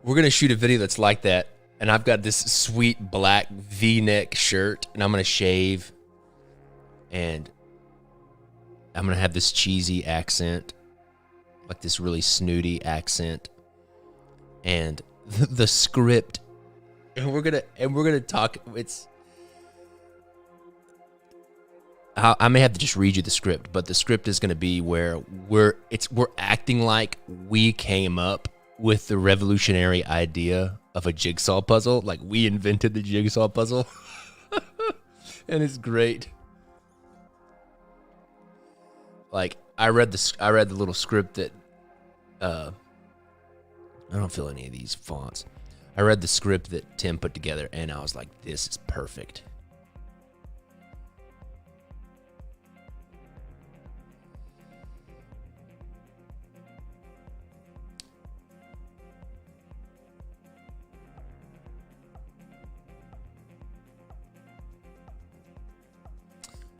we're going to shoot a video that's like that. And I've got this sweet black V-neck shirt, and I'm going to shave, and I'm going to have this cheesy accent, like this really snooty accent, and the script, and we're going to talk, I may have to just read you the script, but the script is going to be where we're acting like we came up with the revolutionary idea of a jigsaw puzzle, like we invented the jigsaw puzzle. And it's great. Like I read the little script that I don't feel any of these fonts. I read the script that Tim put together, and I was like, this is perfect.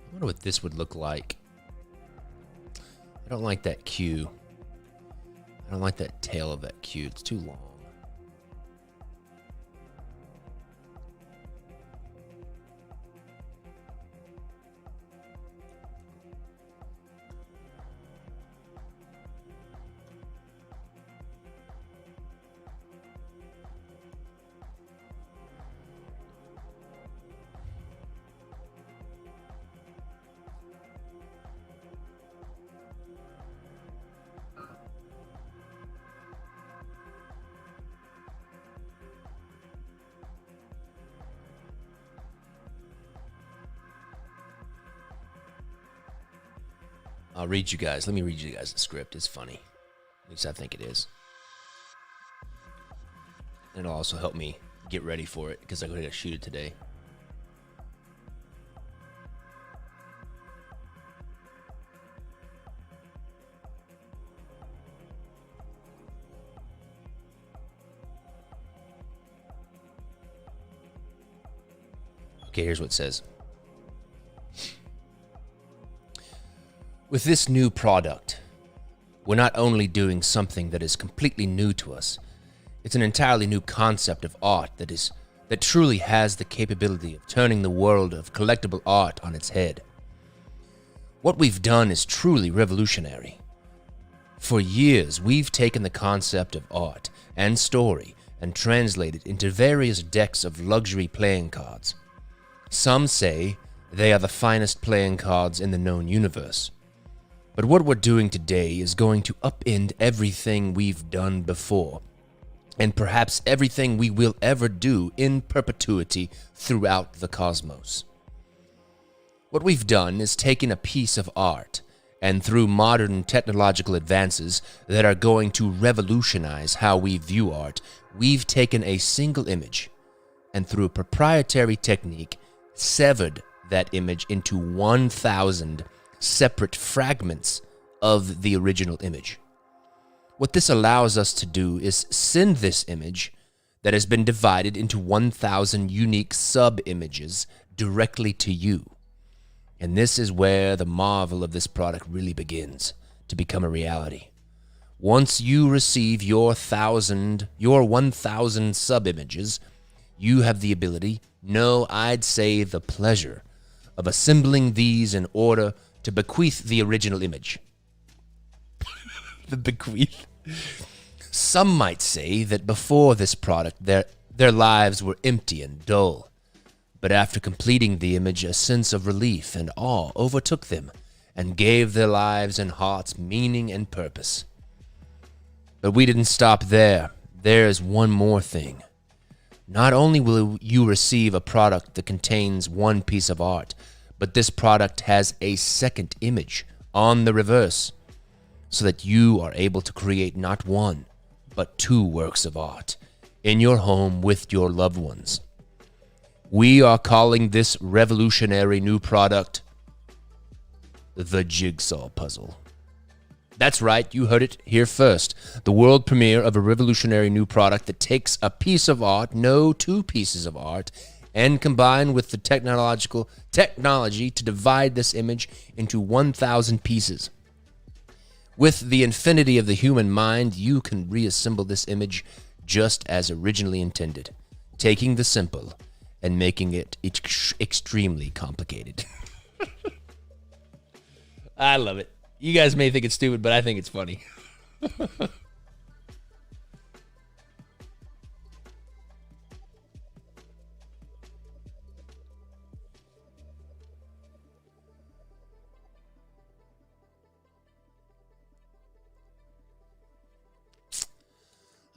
I wonder what this would look like. I don't like that Q. I don't like that tail of that Q. It's too long. I'll read you guys. Let me read you guys the script. It's funny. At least I think it is. And it'll also help me get ready for it because I'm going to shoot it today. Okay, here's what it says. With this new product, we're not only doing something that is completely new to us, It's an entirely new concept of art that truly has the capability of turning the world of collectible art on its head. What we've done is truly revolutionary. For years, we've taken the concept of art and story and translated into various decks of luxury playing cards. Some say they are the finest playing cards in the known universe. But what we're doing today is going to upend everything we've done before, and perhaps everything we will ever do in perpetuity throughout the cosmos. What we've done is taken a piece of art, and through modern technological advances that are going to revolutionize how we view art, we've taken a single image, and through a proprietary technique, severed that image into 1,000 separate fragments of the original image. What this allows us to do is send this image that has been divided into 1,000 unique sub-images directly to you. And this is where the marvel of this product really begins to become a reality. Once you receive your 1,000 sub-images, you have the ability, no, I'd say the pleasure, of assembling these in order to bequeath the original image. The bequeath. Some might say that before this product, their lives were empty and dull. But after completing the image, a sense of relief and awe overtook them and gave their lives and hearts meaning and purpose. But we didn't stop there. There's one more thing. Not only will you receive a product that contains one piece of art, but this product has a second image on the reverse, so that you are able to create not one, but 2 works of art in your home with your loved ones. We are calling this revolutionary new product the Jigsaw Puzzle. That's right, you heard it here first. The world premiere of a revolutionary new product that takes a piece of art, no, 2 pieces of art, and combined with the technology to divide this image into 1,000 pieces. With the infinity of the human mind, you can reassemble this image just as originally intended, taking the simple and making it extremely complicated. I love it. You guys may think it's stupid, but I think it's funny.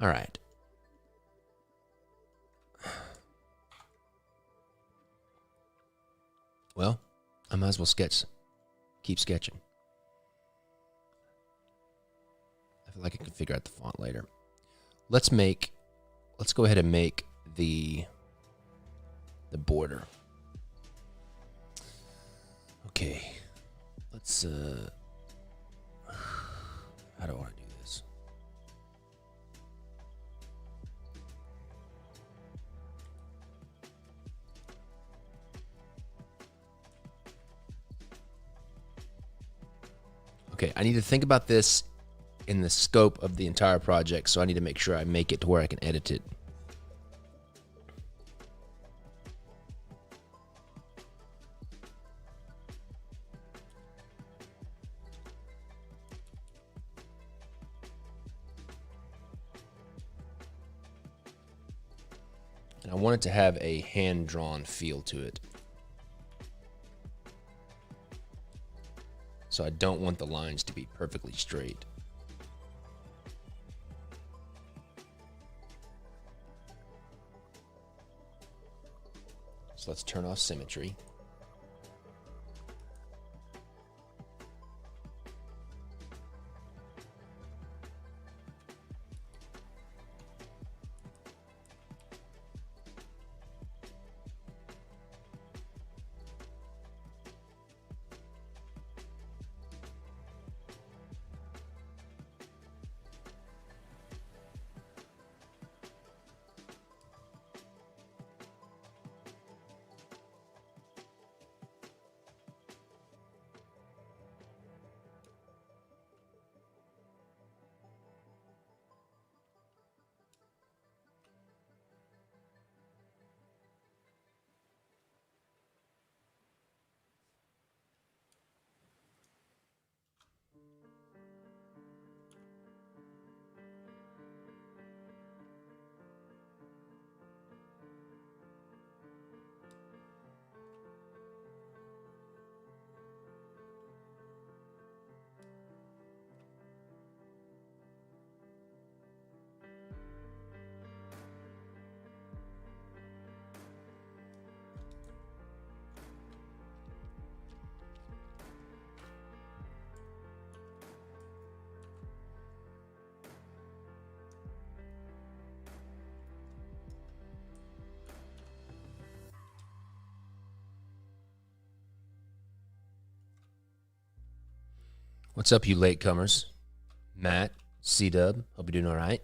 All right. Well, I might as well keep sketching. I feel like I can figure out the font later. Let's go ahead and make the border. Okay. Let's how do I want to do this? Okay, I need to think about this in the scope of the entire project, so I need to make sure I make it to where I can edit it. And I want it to have a hand-drawn feel to it. So I don't want the lines to be perfectly straight. So let's turn off symmetry. What's up, you latecomers? Matt, C-Dub, hope you're doing all right.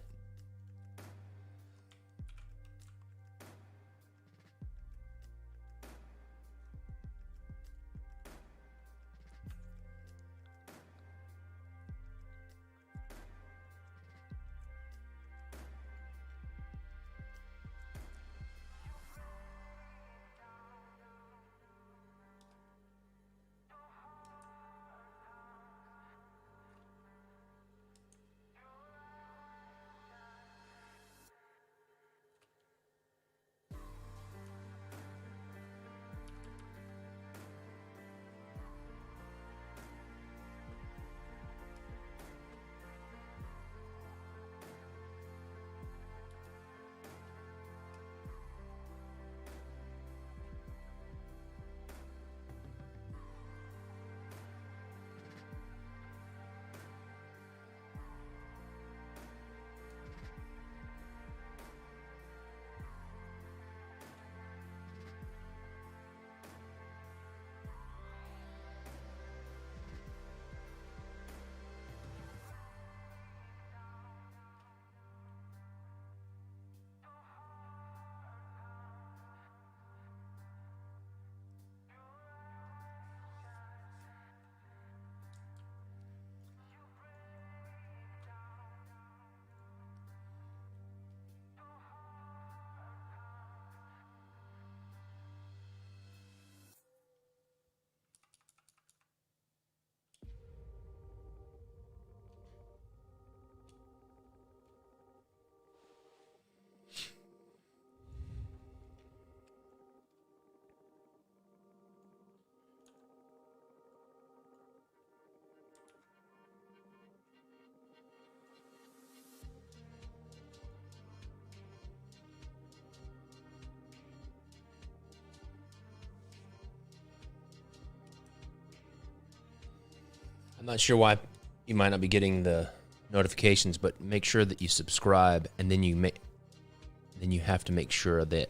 I'm not sure why you might not be getting the notifications, but make sure that you subscribe, and then you have to make sure that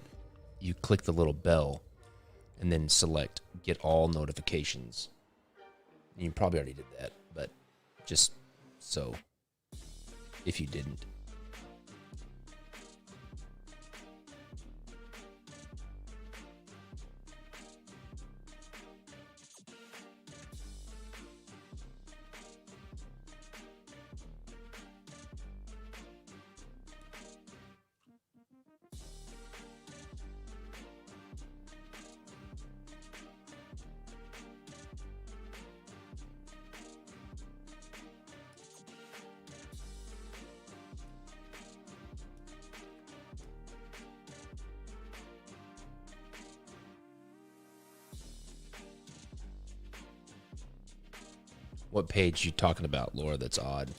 you click the little bell and then select get all notifications. You probably already did that, but just so if you didn't. What page you talking about, Laura? That's odd.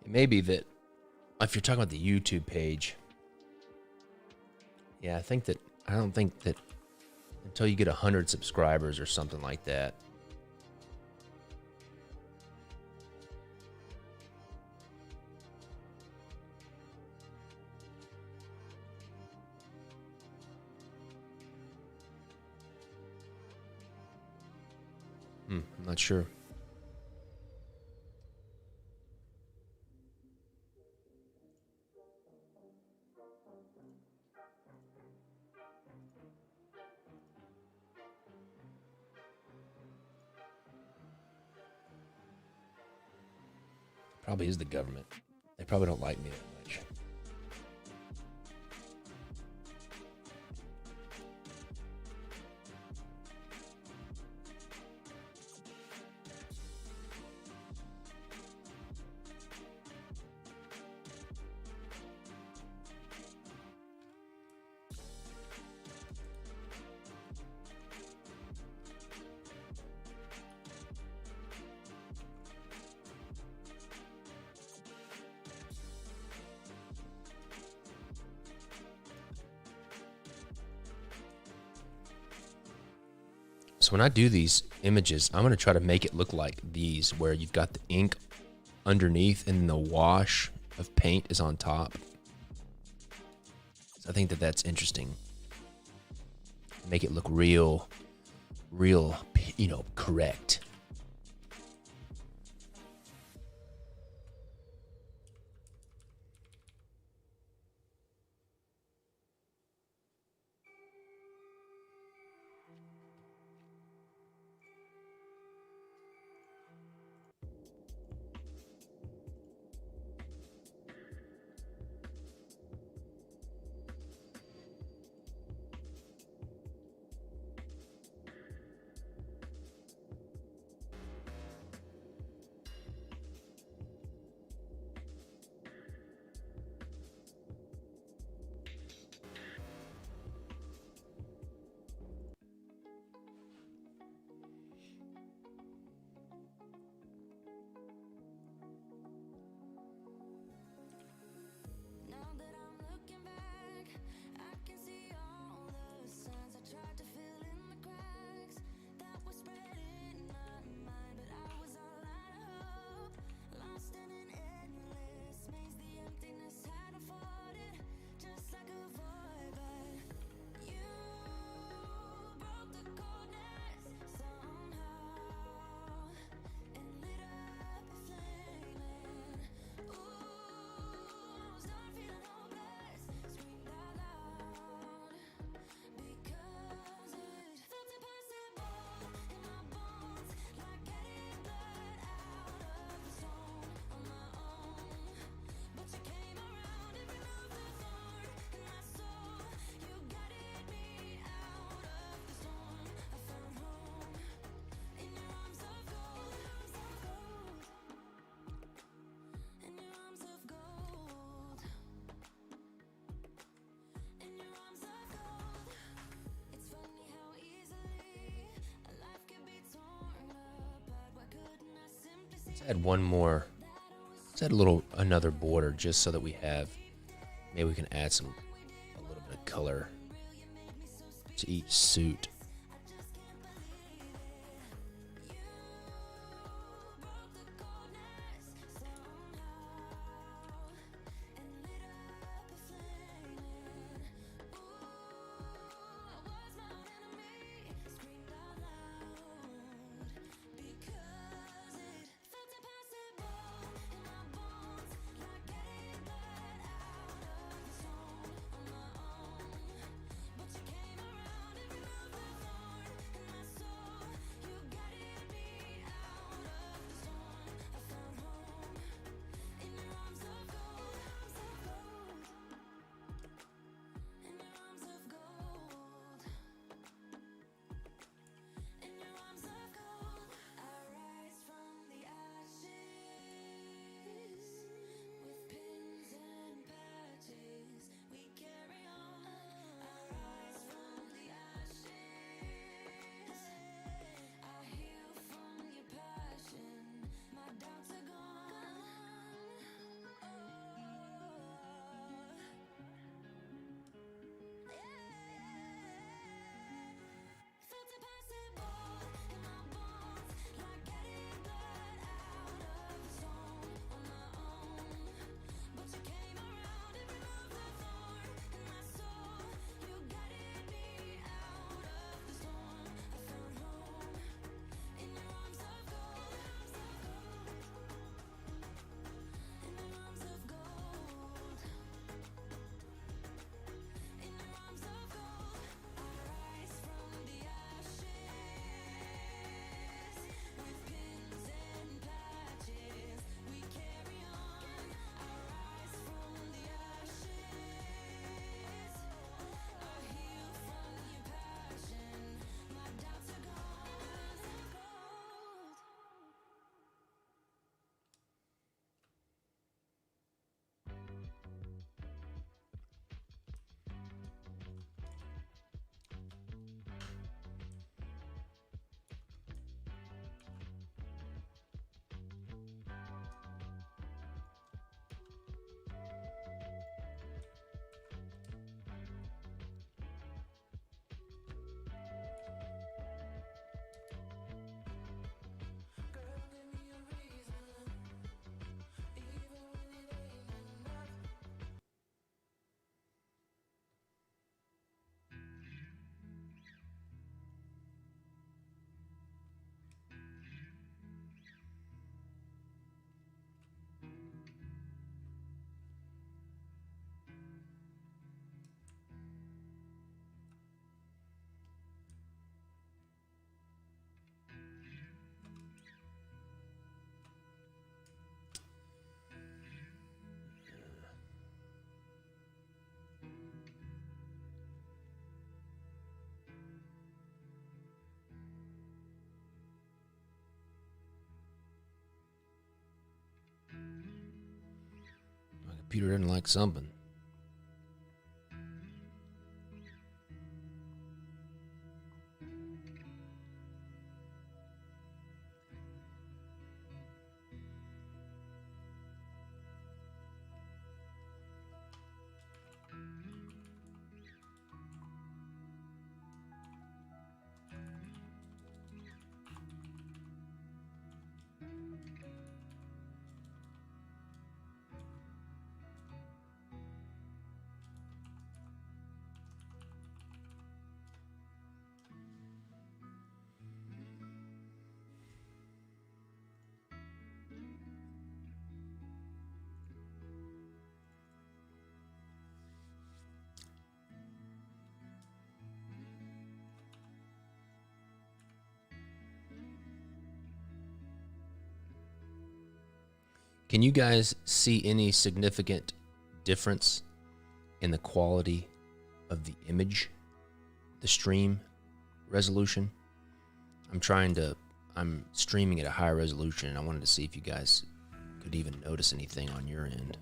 It may be that if you're talking about the YouTube page, yeah, I don't think that until you get 100 subscribers or something like that. I'm not sure. Probably is the government. They probably don't like me that much. So when I do these images, I'm going to try to make it look like these, where you've got the ink underneath and the wash of paint is on top. So I think that that's interesting. Make it look real, correct. Let's add one more. Let's add another border just so that we have, maybe we can add a little bit of color to each suit. Computer didn't like something. Can you guys see any significant difference in the quality of the image, the stream resolution? I'm streaming at a higher resolution, and I wanted to see if you guys could even notice anything on your end.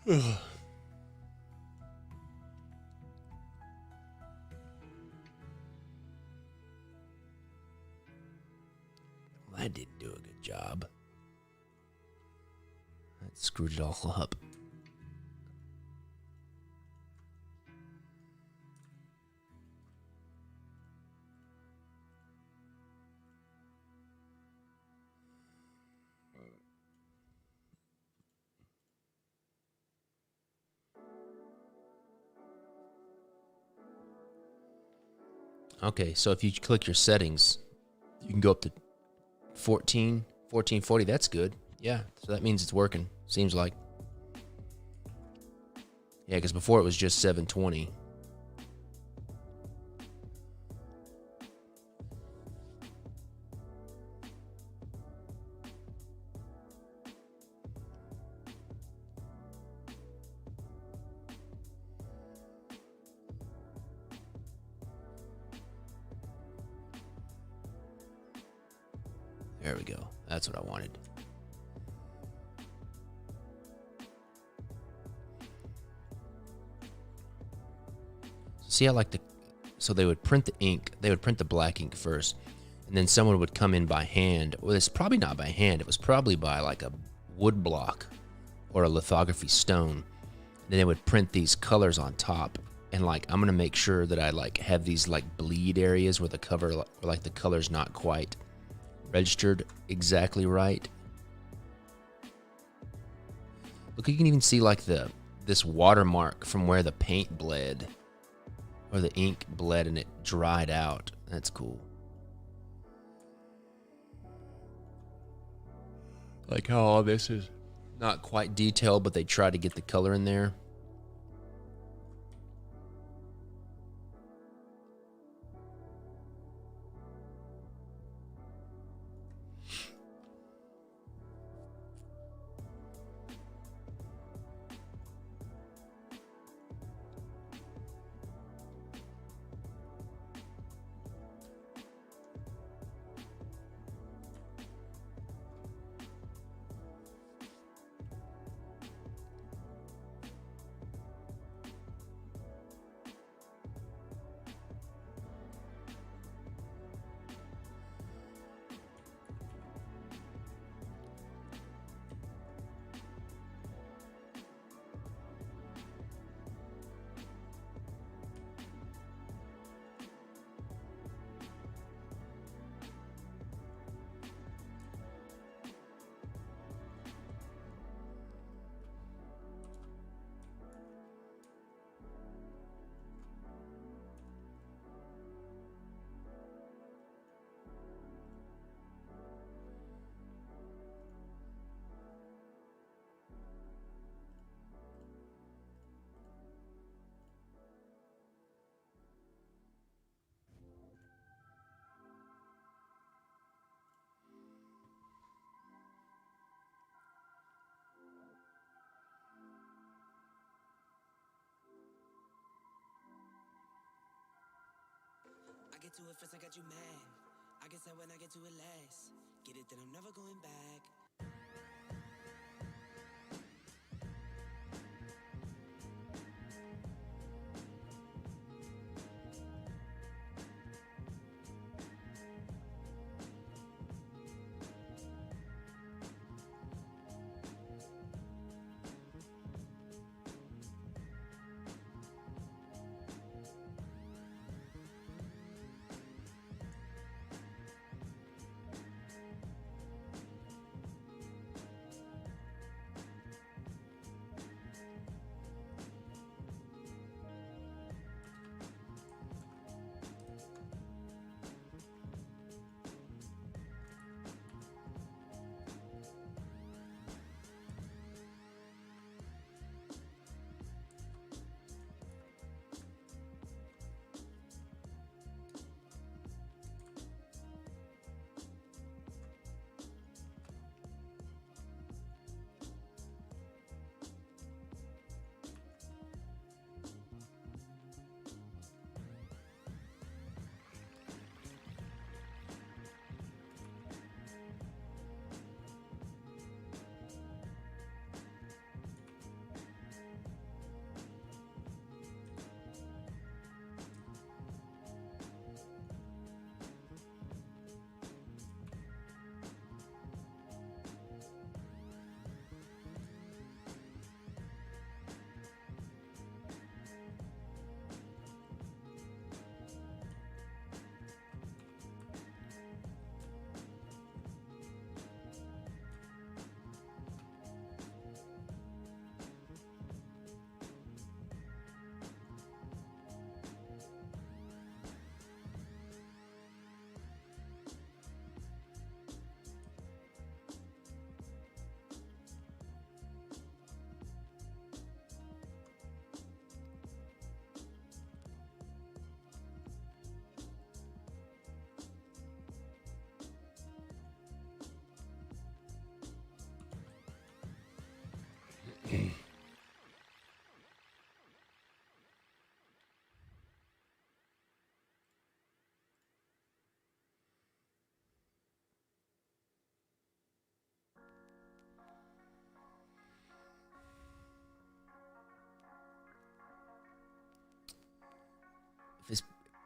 Well, that didn't do a good job. That screwed it all up. Okay, so if you click your settings, you can go up to 1440. That's good. Yeah, so that means it's working. Seems like. Yeah, because before it was just 720. There we go. That's what I wanted. See how so they would print the ink, they would print the black ink first, and then someone would come in by hand. Well, it's probably not by hand. It was probably by like a wood block or a lithography stone. Then they would print these colors on top. And like, I'm going to make sure that I like have these like bleed areas where the the color's not quite registered exactly right. Look, you can even see like this watermark from where the paint bled or the ink bled and it dried out. That's cool. Like how all this is not quite detailed, but they try to get the color in there. get to it first, I got you mad. I guess that when I get to it last. Get it, then I'm never going back.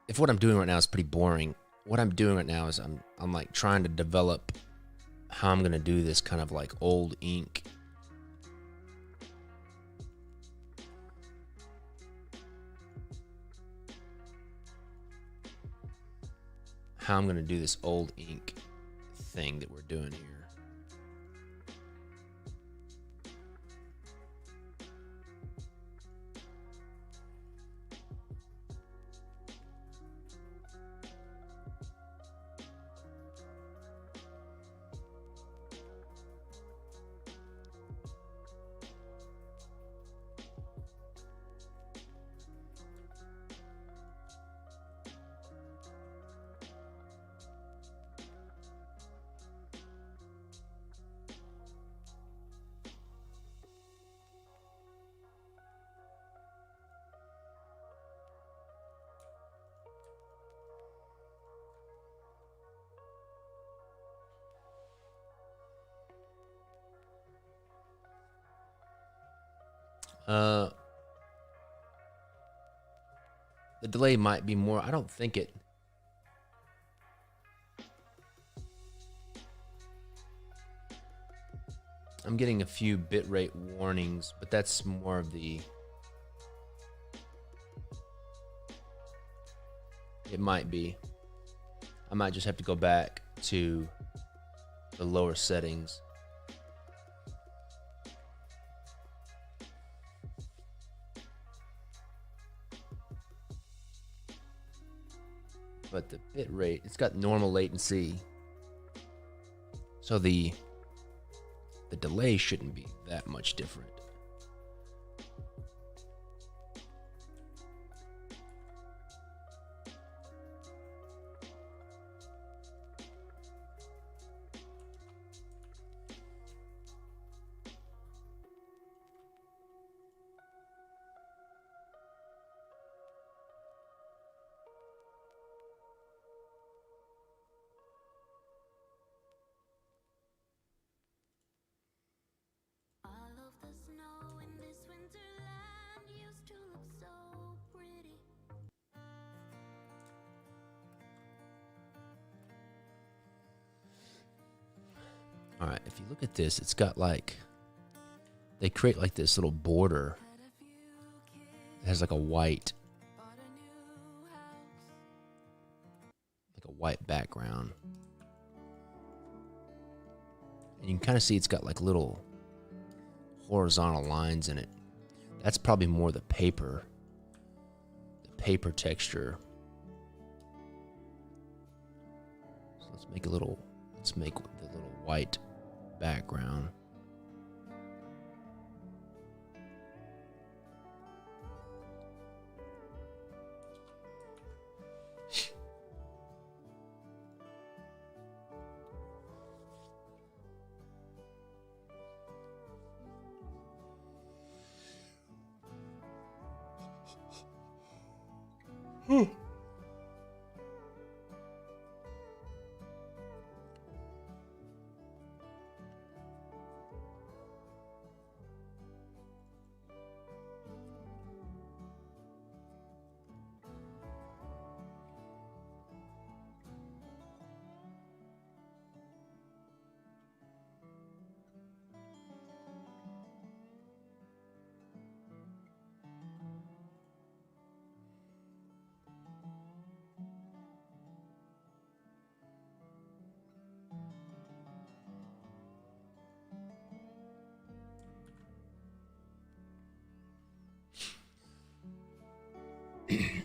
If what I'm doing right now is pretty boring, what I'm doing right now is I'm like trying to develop how I'm gonna do this kind of like old ink. How I'm gonna do this old ink thing that we're doing here. The delay might be more. I don't think it. I'm getting a few bitrate warnings, but that's more of the. It might be. I might just have to go back to the lower settings. But the bit rate, it's got normal latency. So the delay shouldn't be that much different. All right, if you look at this, it's got like, they create like this little border. It has like a white background. And you can kind of see it's got like little horizontal lines in it. That's probably more the paper texture. So let's make the little white background.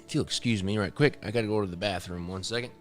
If you'll excuse me right quick, I gotta go to the bathroom 1 second.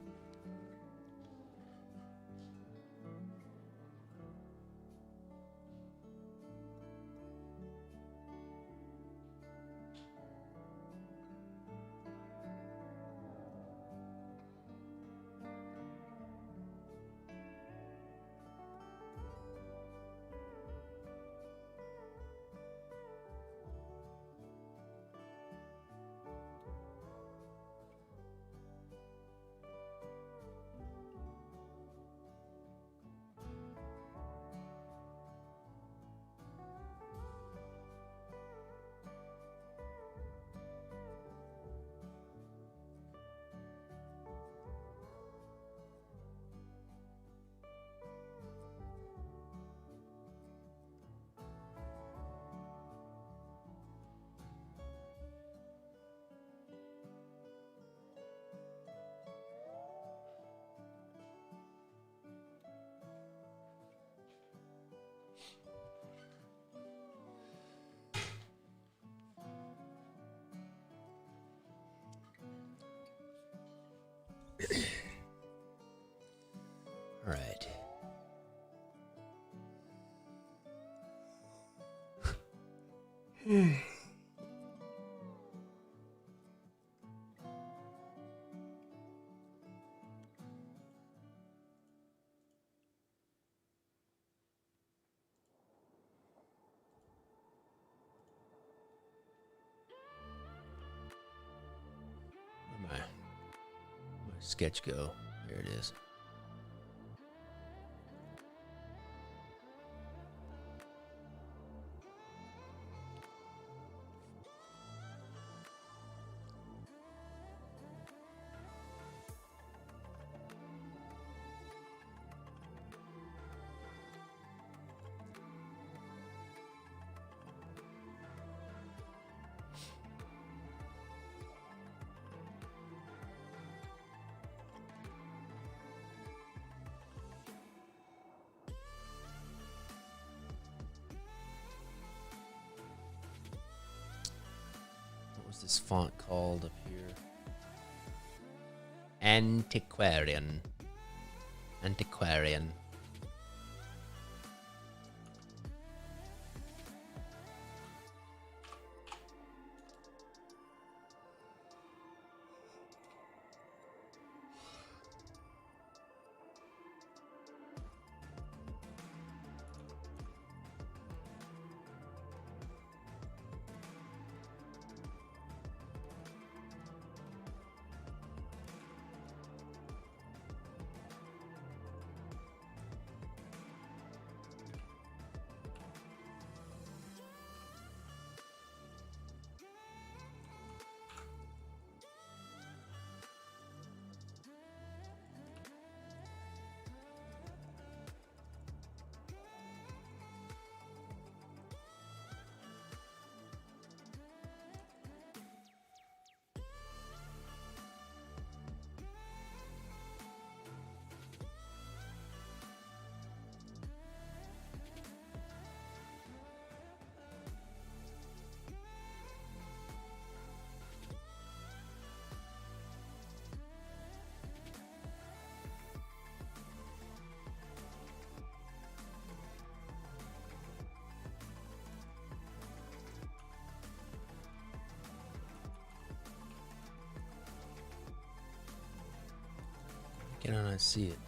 All right. Where'd my sketch go? There it is. What's this font called up here? Antiquarian. Can I not see it?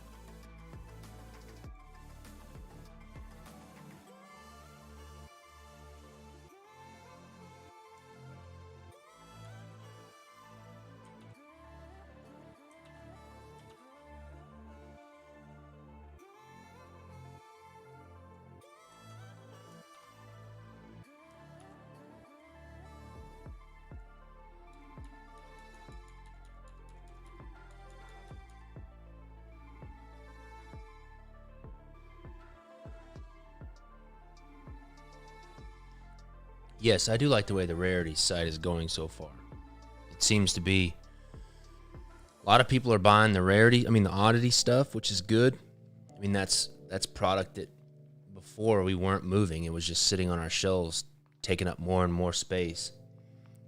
Yes, I do like the way the rarity site is going so far. It seems to be a lot of people are buying the rarity, the oddity stuff, which is good. That's product that before we weren't moving. It was just sitting on our shelves, taking up more and more space.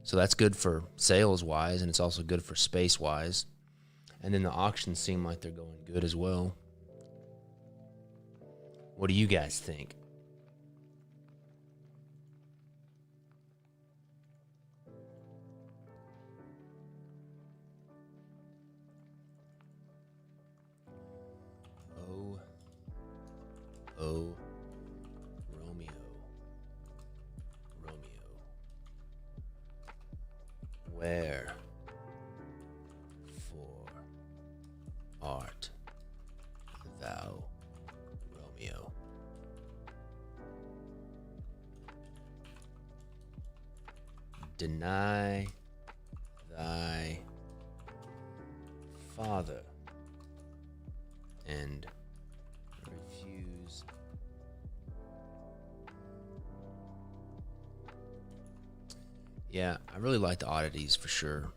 So that's good for sales wise, and it's also good for space wise. And then the auctions seem like they're going good as well. What do you guys think? Oh, Romeo. Where for art thou, Romeo? Deny thy father and refuse Yeah, I really like the oddities for sure.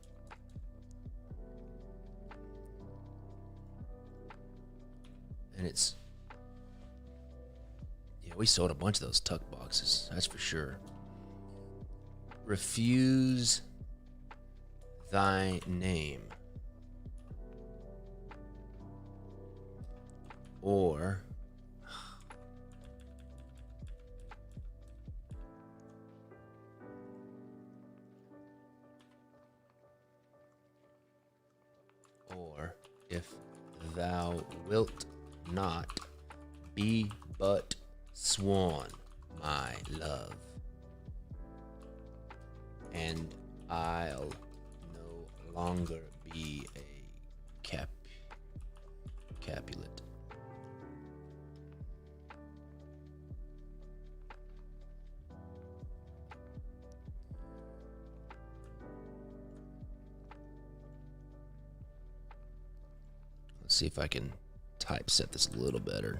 And we sold a bunch of those tuck boxes, that's for sure. Refuse thy name. Or if thou wilt not be but sworn, my love, and I'll no longer be a Capulet. Let's see if I can typeset this a little better.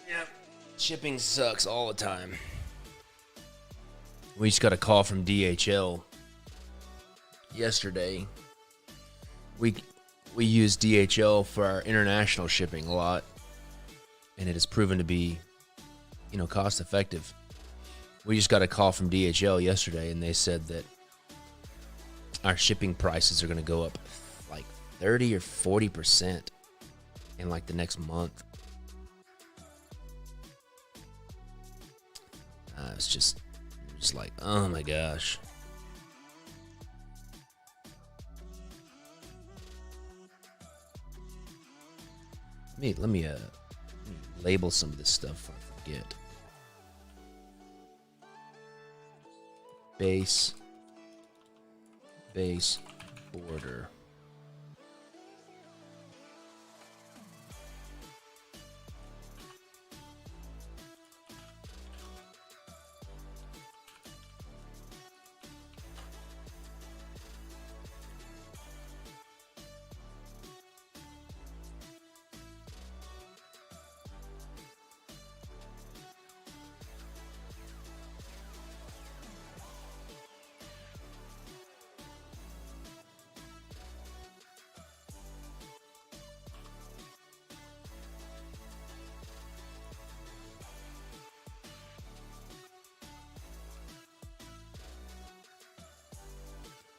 Yep. Shipping sucks all the time. We just got a call from DHL yesterday. We use DHL for our international shipping a lot, and it has proven to be, cost effective. We just got a call from DHL yesterday, and they said that our shipping prices are going to go up like 30 or 40% in like the next month. It's just like, oh my gosh. Let me label some of this stuff before I forget. Base border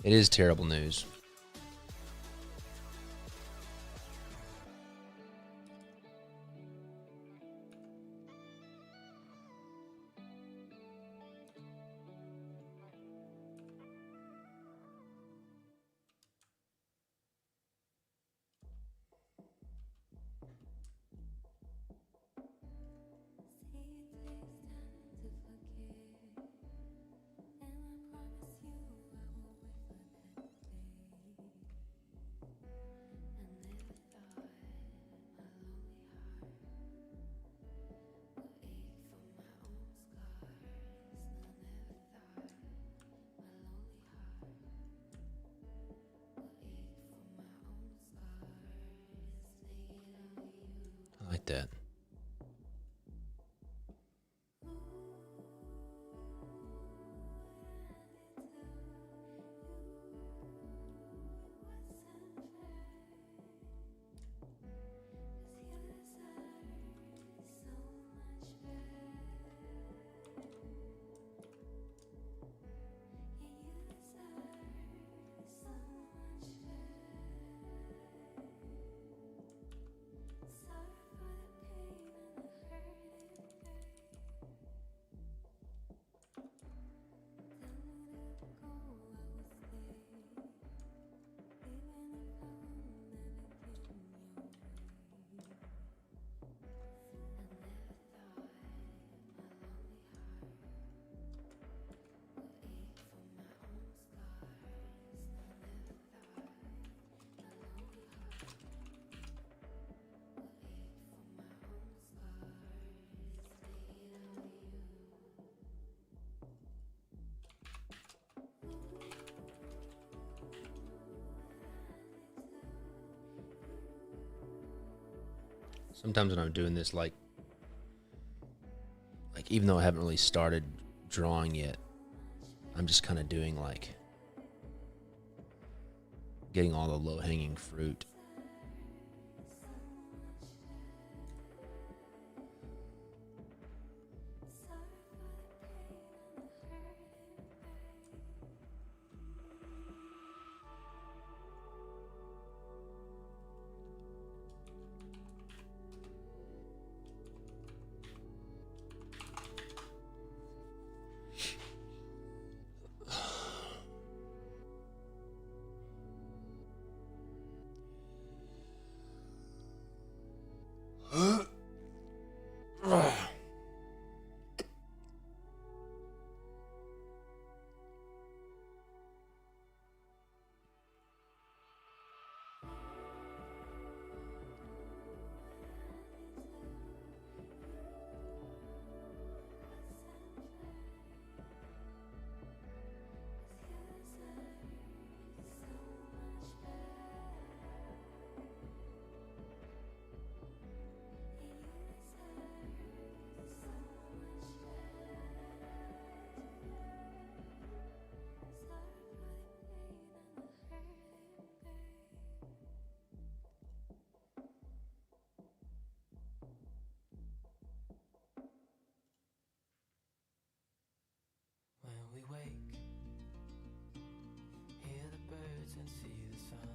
It is terrible news. I like that. Sometimes when I'm doing this, like even though I haven't really started drawing yet, I'm just kind of doing like getting all the low-hanging fruit. When we wake, hear the birds and see the sun.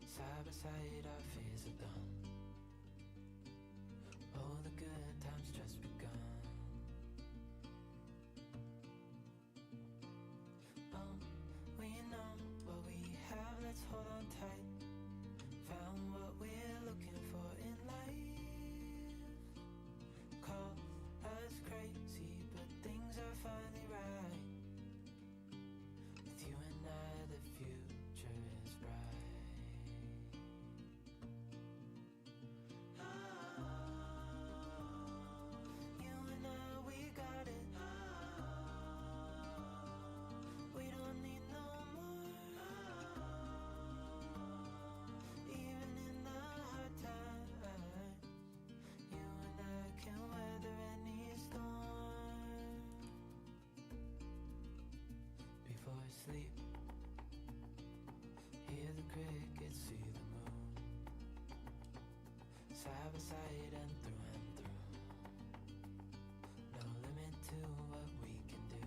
Side by side our fears are done. Oh, the good times just begun. We know what we have, let's hold on tight. Found what we're looking for in life. Call us crazy, but things are finally right. With you and I, the future is bright. You and I, we got it. We don't need no more. Even in the hard times, you and I can weather any storm. Before I sleep, hear the crickets, see the moon. Side by side and through and through. No limit to what we can do.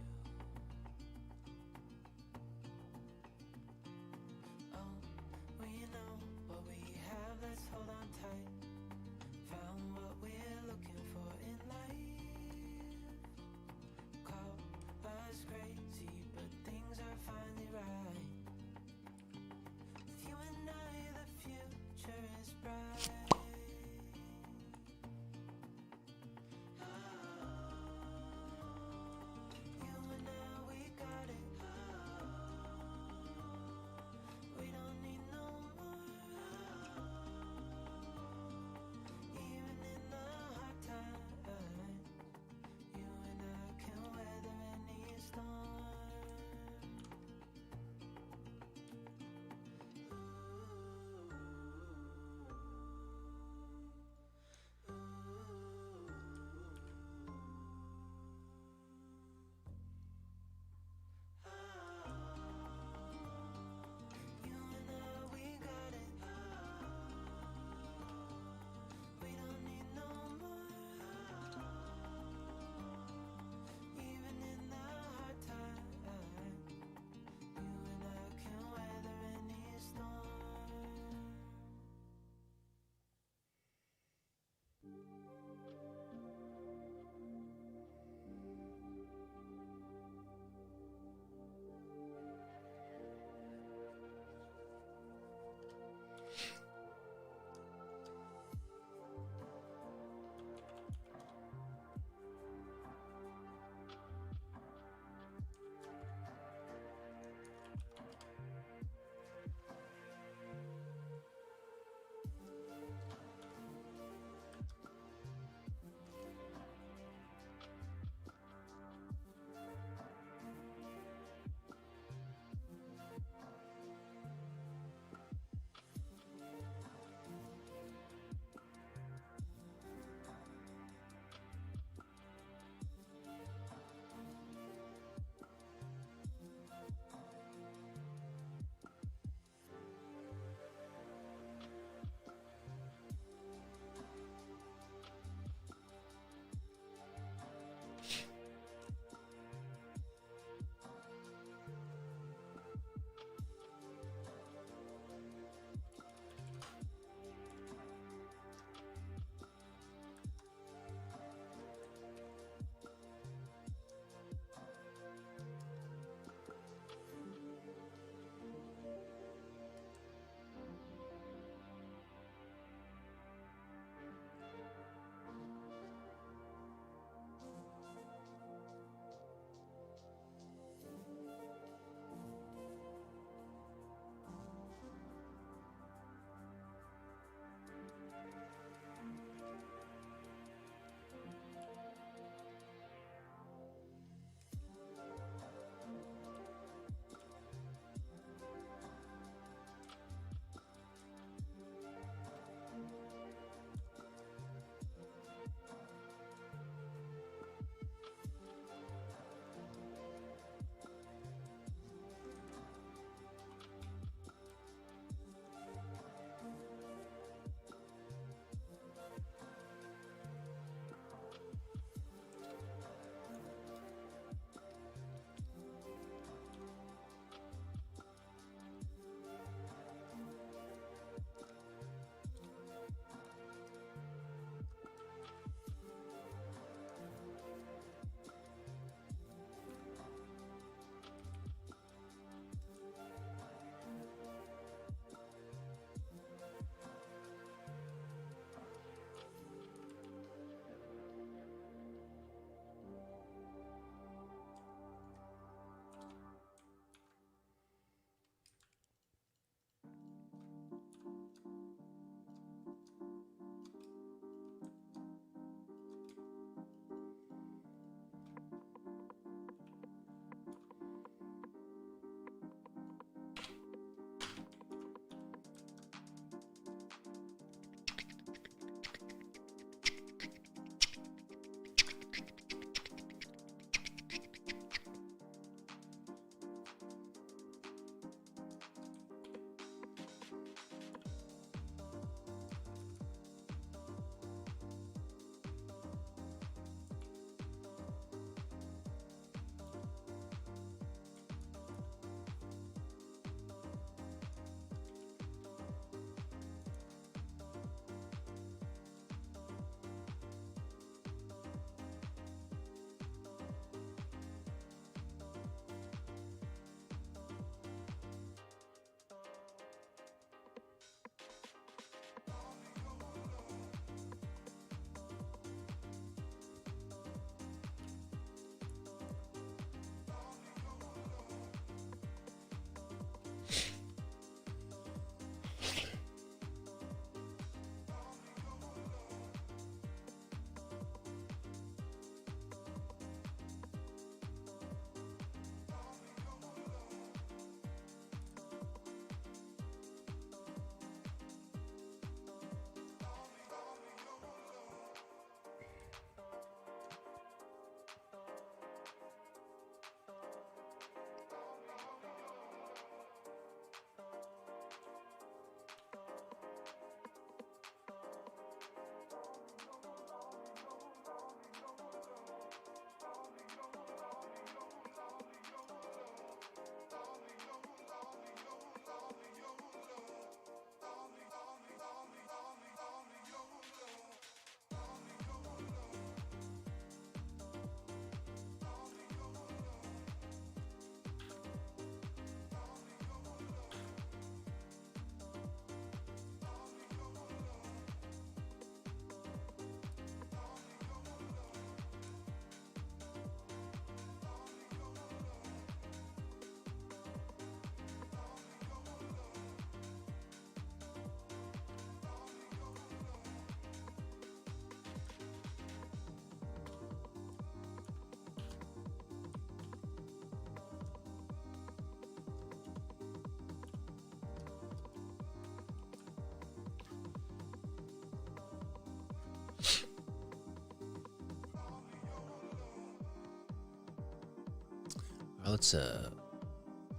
let's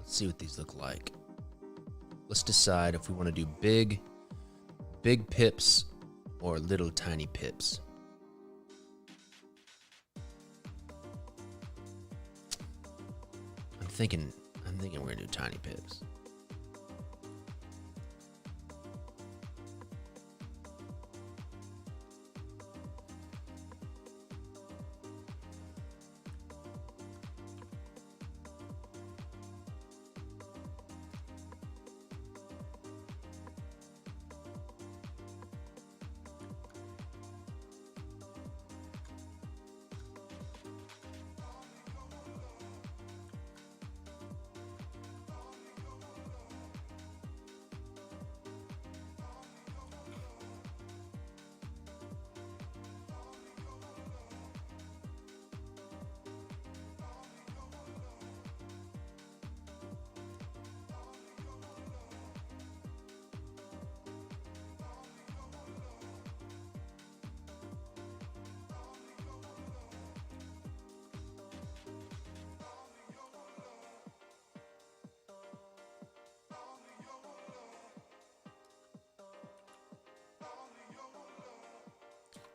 see what these look like. Let's decide if we want to do big pips or little tiny pips. I'm thinking we're gonna do tiny pips.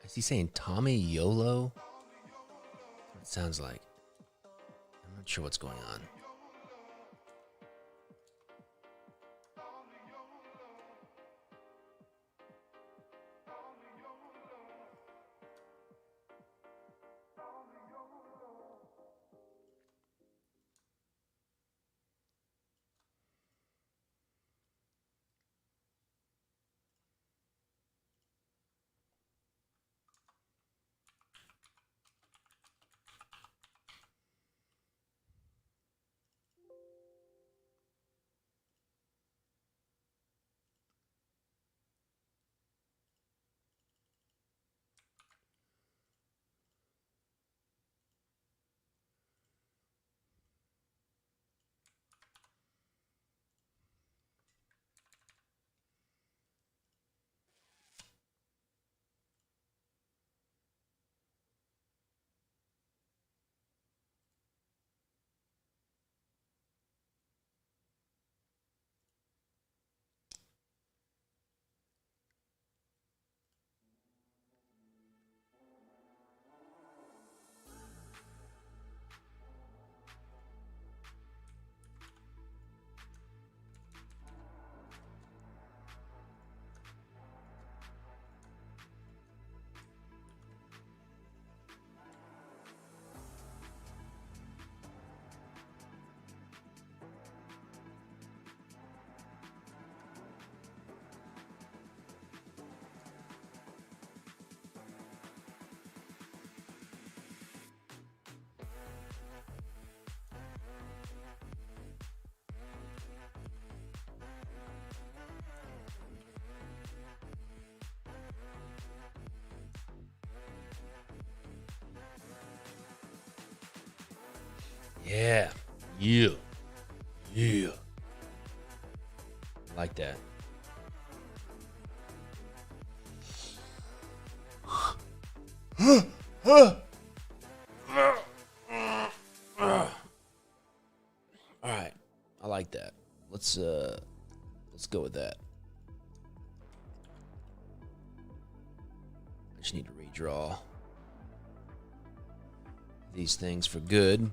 Is he saying Tommy YOLO? It sounds like. I'm not sure what's going on. Yeah. Yeah. Yeah. I like that. All right. I like that. Let's go with that. I just need to redraw these things for good.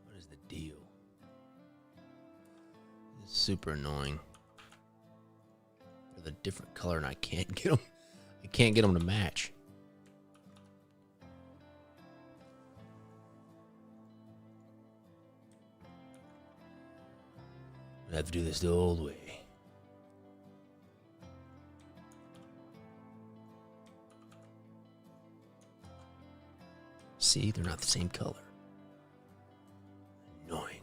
What is the deal? It's super annoying. They're a different color and I can't get them. I can't get them to match. I have to do this the old way. See, they're not the same color. Annoying.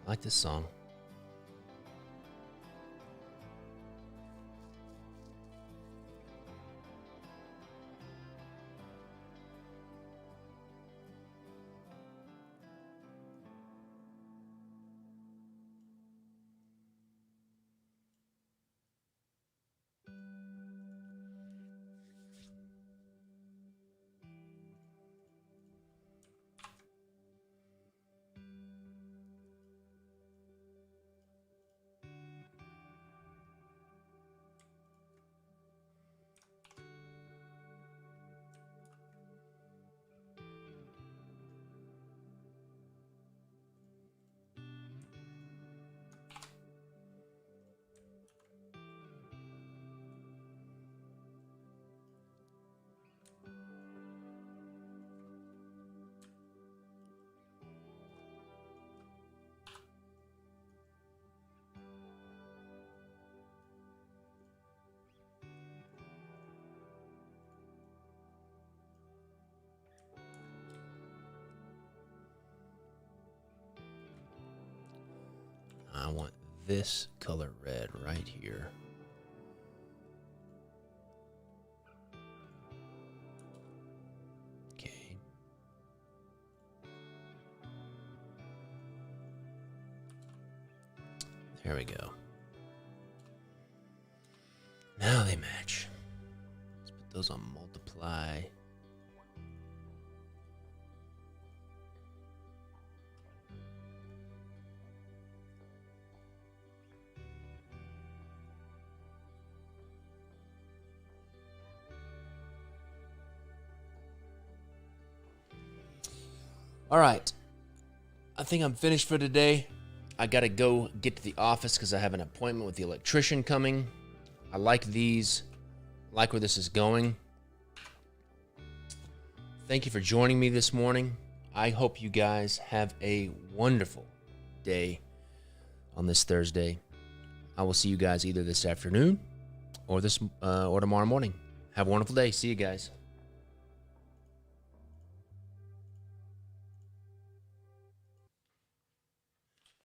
I like this song. I want this color red right here. Okay. There we go. Now they match. Let's put those on multiply. All right. I think I'm finished for today. I got to go get to the office because I have an appointment with the electrician coming. I like these. I like where this is going. Thank you for joining me this morning. I hope you guys have a wonderful day on this Thursday. I will see you guys either this afternoon or tomorrow morning. Have a wonderful day. See you guys.